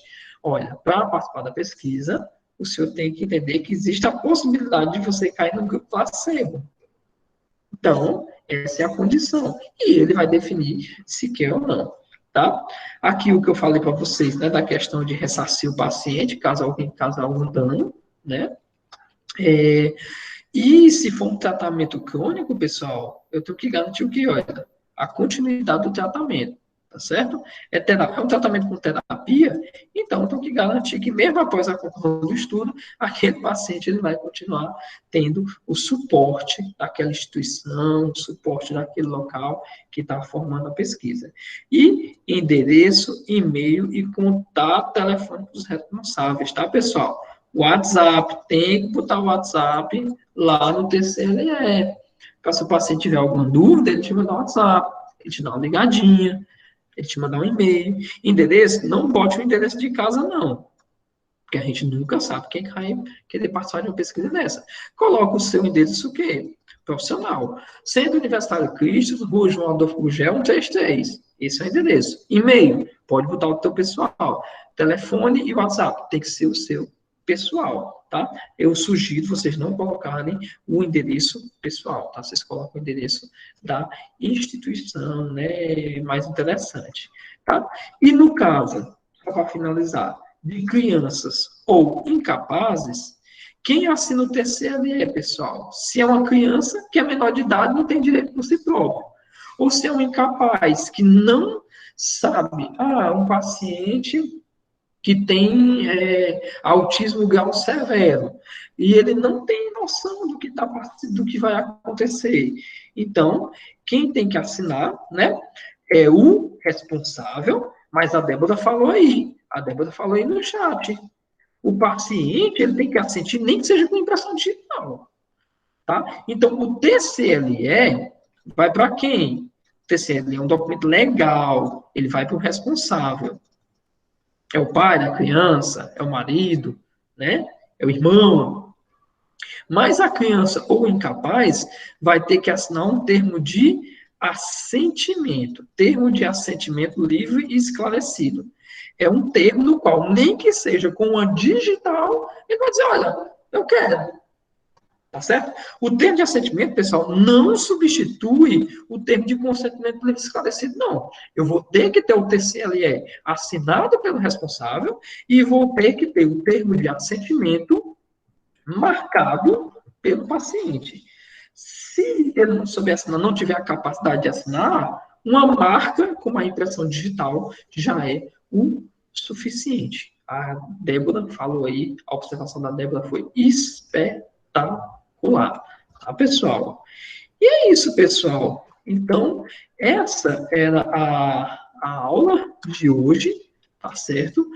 olha, para participar da pesquisa, o senhor tem que entender que existe a possibilidade de você cair no grupo placebo. Então, essa é a condição. E ele vai definir se quer ou não. Tá? Aqui o que eu falei para vocês, né, da questão de ressarcir o paciente, caso alguém cause algum dano, né? E se for um tratamento crônico, pessoal, eu tenho que garantir o que? Olha, a continuidade do tratamento, tá certo? É um tratamento com terapia, então eu tenho que garantir que mesmo após a conclusão do estudo, aquele paciente ele vai continuar tendo o suporte daquela instituição, o suporte daquele local que está formando a pesquisa. E endereço, e-mail e contato telefônico dos responsáveis, tá, pessoal? WhatsApp, tem que botar o WhatsApp lá no TCLE. Para se o paciente tiver alguma dúvida, ele te manda um WhatsApp, ele te dá uma ligadinha, ele te manda um e-mail. Endereço, não bote o endereço de casa, não. Porque a gente nunca sabe quem vai querer participar de uma pesquisa dessa. Coloca o seu endereço o quê? Profissional. Centro Universitário Cristo, Rua João Adolfo Gugel, 133. Esse é o endereço. E-mail, pode botar o teu pessoal. Telefone e WhatsApp, tem que ser o seu pessoal, tá? Eu sugiro vocês não colocarem o endereço pessoal, tá? Vocês colocam o endereço da instituição, né? Mais interessante, tá? E no caso, só para finalizar, de crianças ou incapazes, quem assina o TCLE, pessoal? Se é uma criança que é menor de idade, não tem direito por si próprio. Ou se é um incapaz que não sabe, um paciente que tem autismo grau severo, e ele não tem noção do que vai acontecer. Então, quem tem que assinar, né, é o responsável, mas a Débora falou aí no chat, o paciente, ele tem que assentir, nem que seja com impressão digital, tá? Então, o TCLE vai para quem? O TCLE é um documento legal, ele vai para o responsável. É o pai da criança, é o marido, né? É o irmão. Mas a criança ou incapaz vai ter que assinar um termo de assentimento livre e esclarecido. É um termo no qual, nem que seja com uma digital, ele vai dizer, olha, eu quero. Tá certo? O termo de assentimento, pessoal, não substitui o termo de consentimento livre esclarecido, não. Eu vou ter que ter o TCLE assinado pelo responsável e vou ter que ter o termo de assentimento marcado pelo paciente. Se ele não souber assinar, não tiver a capacidade de assinar, uma marca com a impressão digital já é o suficiente. A Débora falou aí, a observação da Débora foi espetacular. Tá, pessoal? E é isso, pessoal. Então, essa era a aula de hoje, tá certo?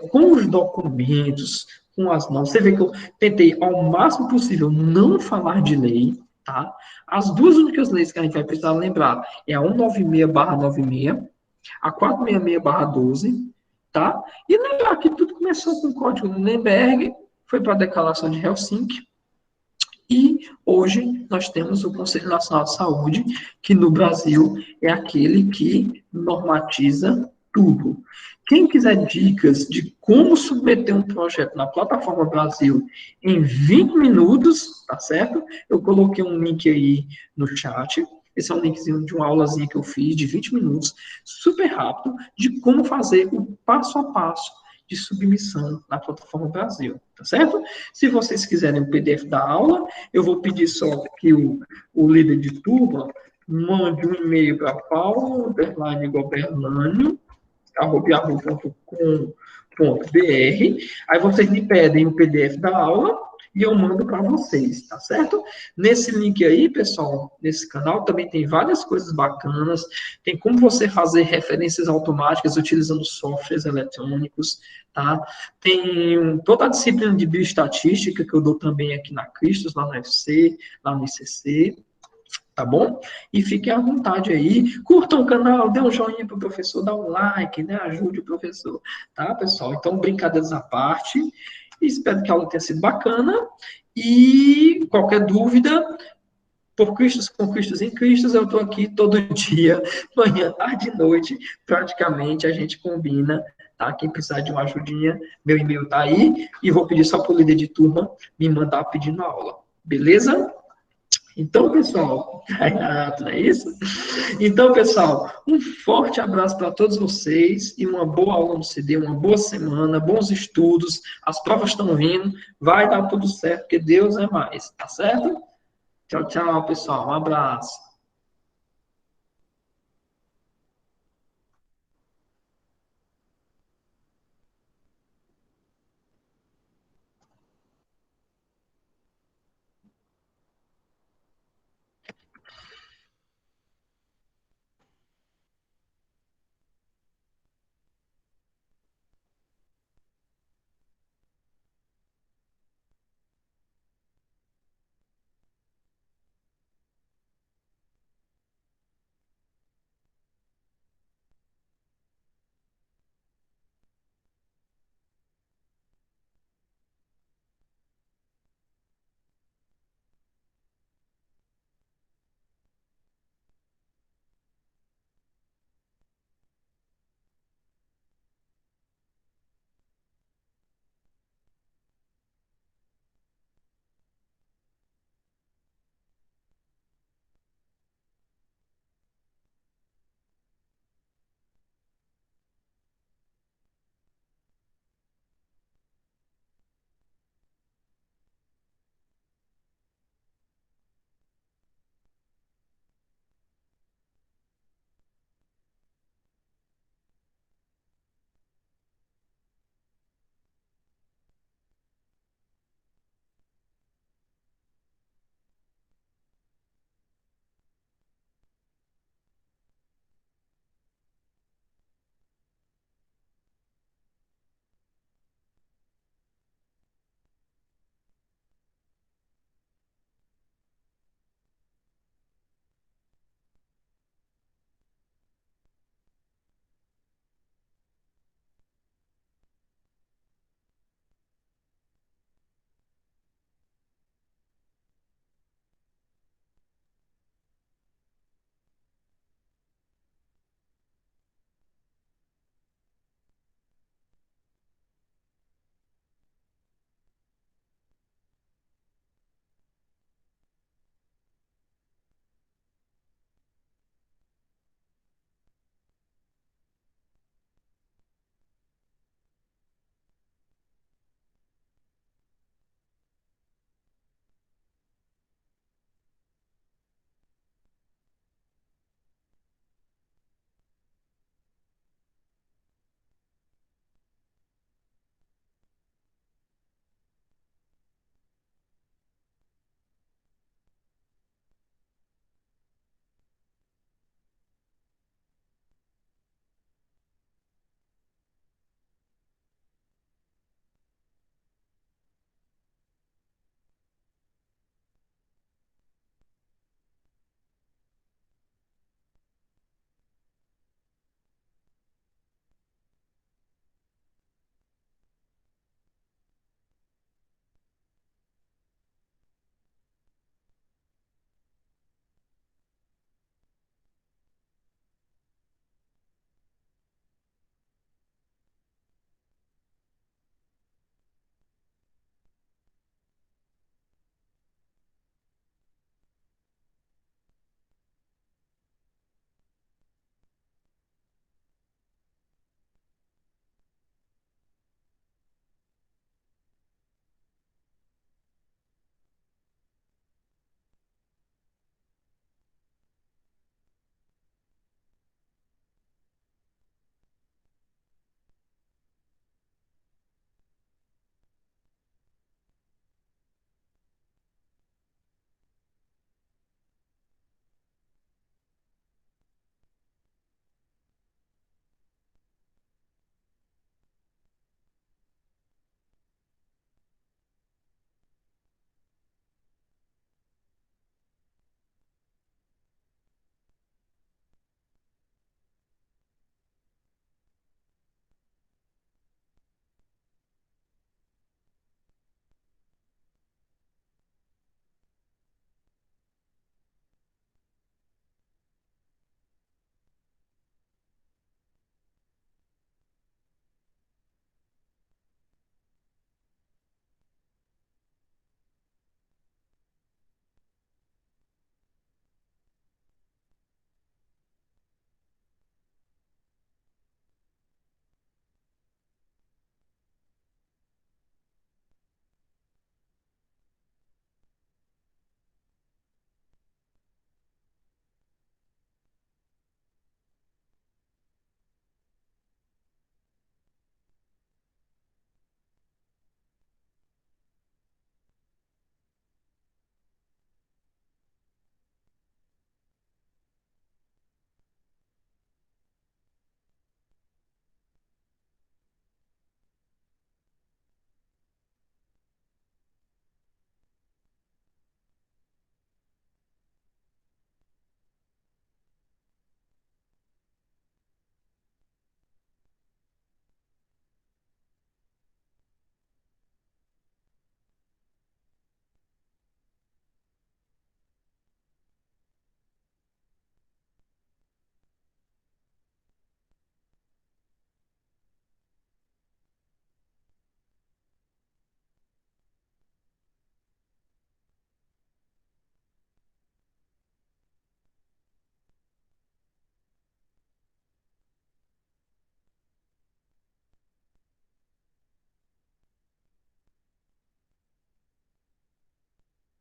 Com os documentos, com as normas. Você vê que eu tentei, ao máximo possível, não falar de lei, tá? As duas únicas leis que a gente vai precisar lembrar é a 196/96, a 466/12, tá? E lembrar que tudo começou com o Código de Nuremberg, foi para a Declaração de Helsinki, e hoje nós temos o Conselho Nacional de Saúde, que no Brasil é aquele que normatiza tudo. Quem quiser dicas de como submeter um projeto na plataforma Brasil em 20 minutos, tá certo? Eu coloquei um link aí no chat. Esse é um linkzinho de uma aulazinha que eu fiz de 20 minutos, super rápido, de como fazer o passo a passo de submissão na plataforma Brasil, tá certo? Se vocês quiserem o PDF da aula, eu vou pedir só que o líder de turma mande um e-mail para paulo_gobernanio@yahoo.com.br. Aí vocês me pedem o PDF da aula e eu mando para vocês, tá certo? Nesse link aí, pessoal, nesse canal também tem várias coisas bacanas. Tem como você fazer referências automáticas utilizando softwares eletrônicos, tá? Tem toda a disciplina de bioestatística que eu dou também aqui na Cristos, lá no UFC, lá no ICC, tá bom? E fiquem à vontade aí, curtam o canal, dê um joinha pro professor, dá um like, né? Ajude o professor, tá, pessoal? Então, brincadeiras à parte, espero que a aula tenha sido bacana, e qualquer dúvida, por Cristos, com Cristos em Cristos, eu estou aqui todo dia, manhã, tarde e noite, praticamente a gente combina, tá? Quem precisar de uma ajudinha, meu e-mail tá aí, e vou pedir só para o líder de turma me mandar pedindo aula, beleza? Então, pessoal, não é isso? Então, pessoal, um forte abraço para todos vocês e uma boa aula no CD, uma boa semana, bons estudos, as provas estão vindo, vai dar tudo certo, porque Deus é mais, tá certo? Tchau, tchau, pessoal, um abraço.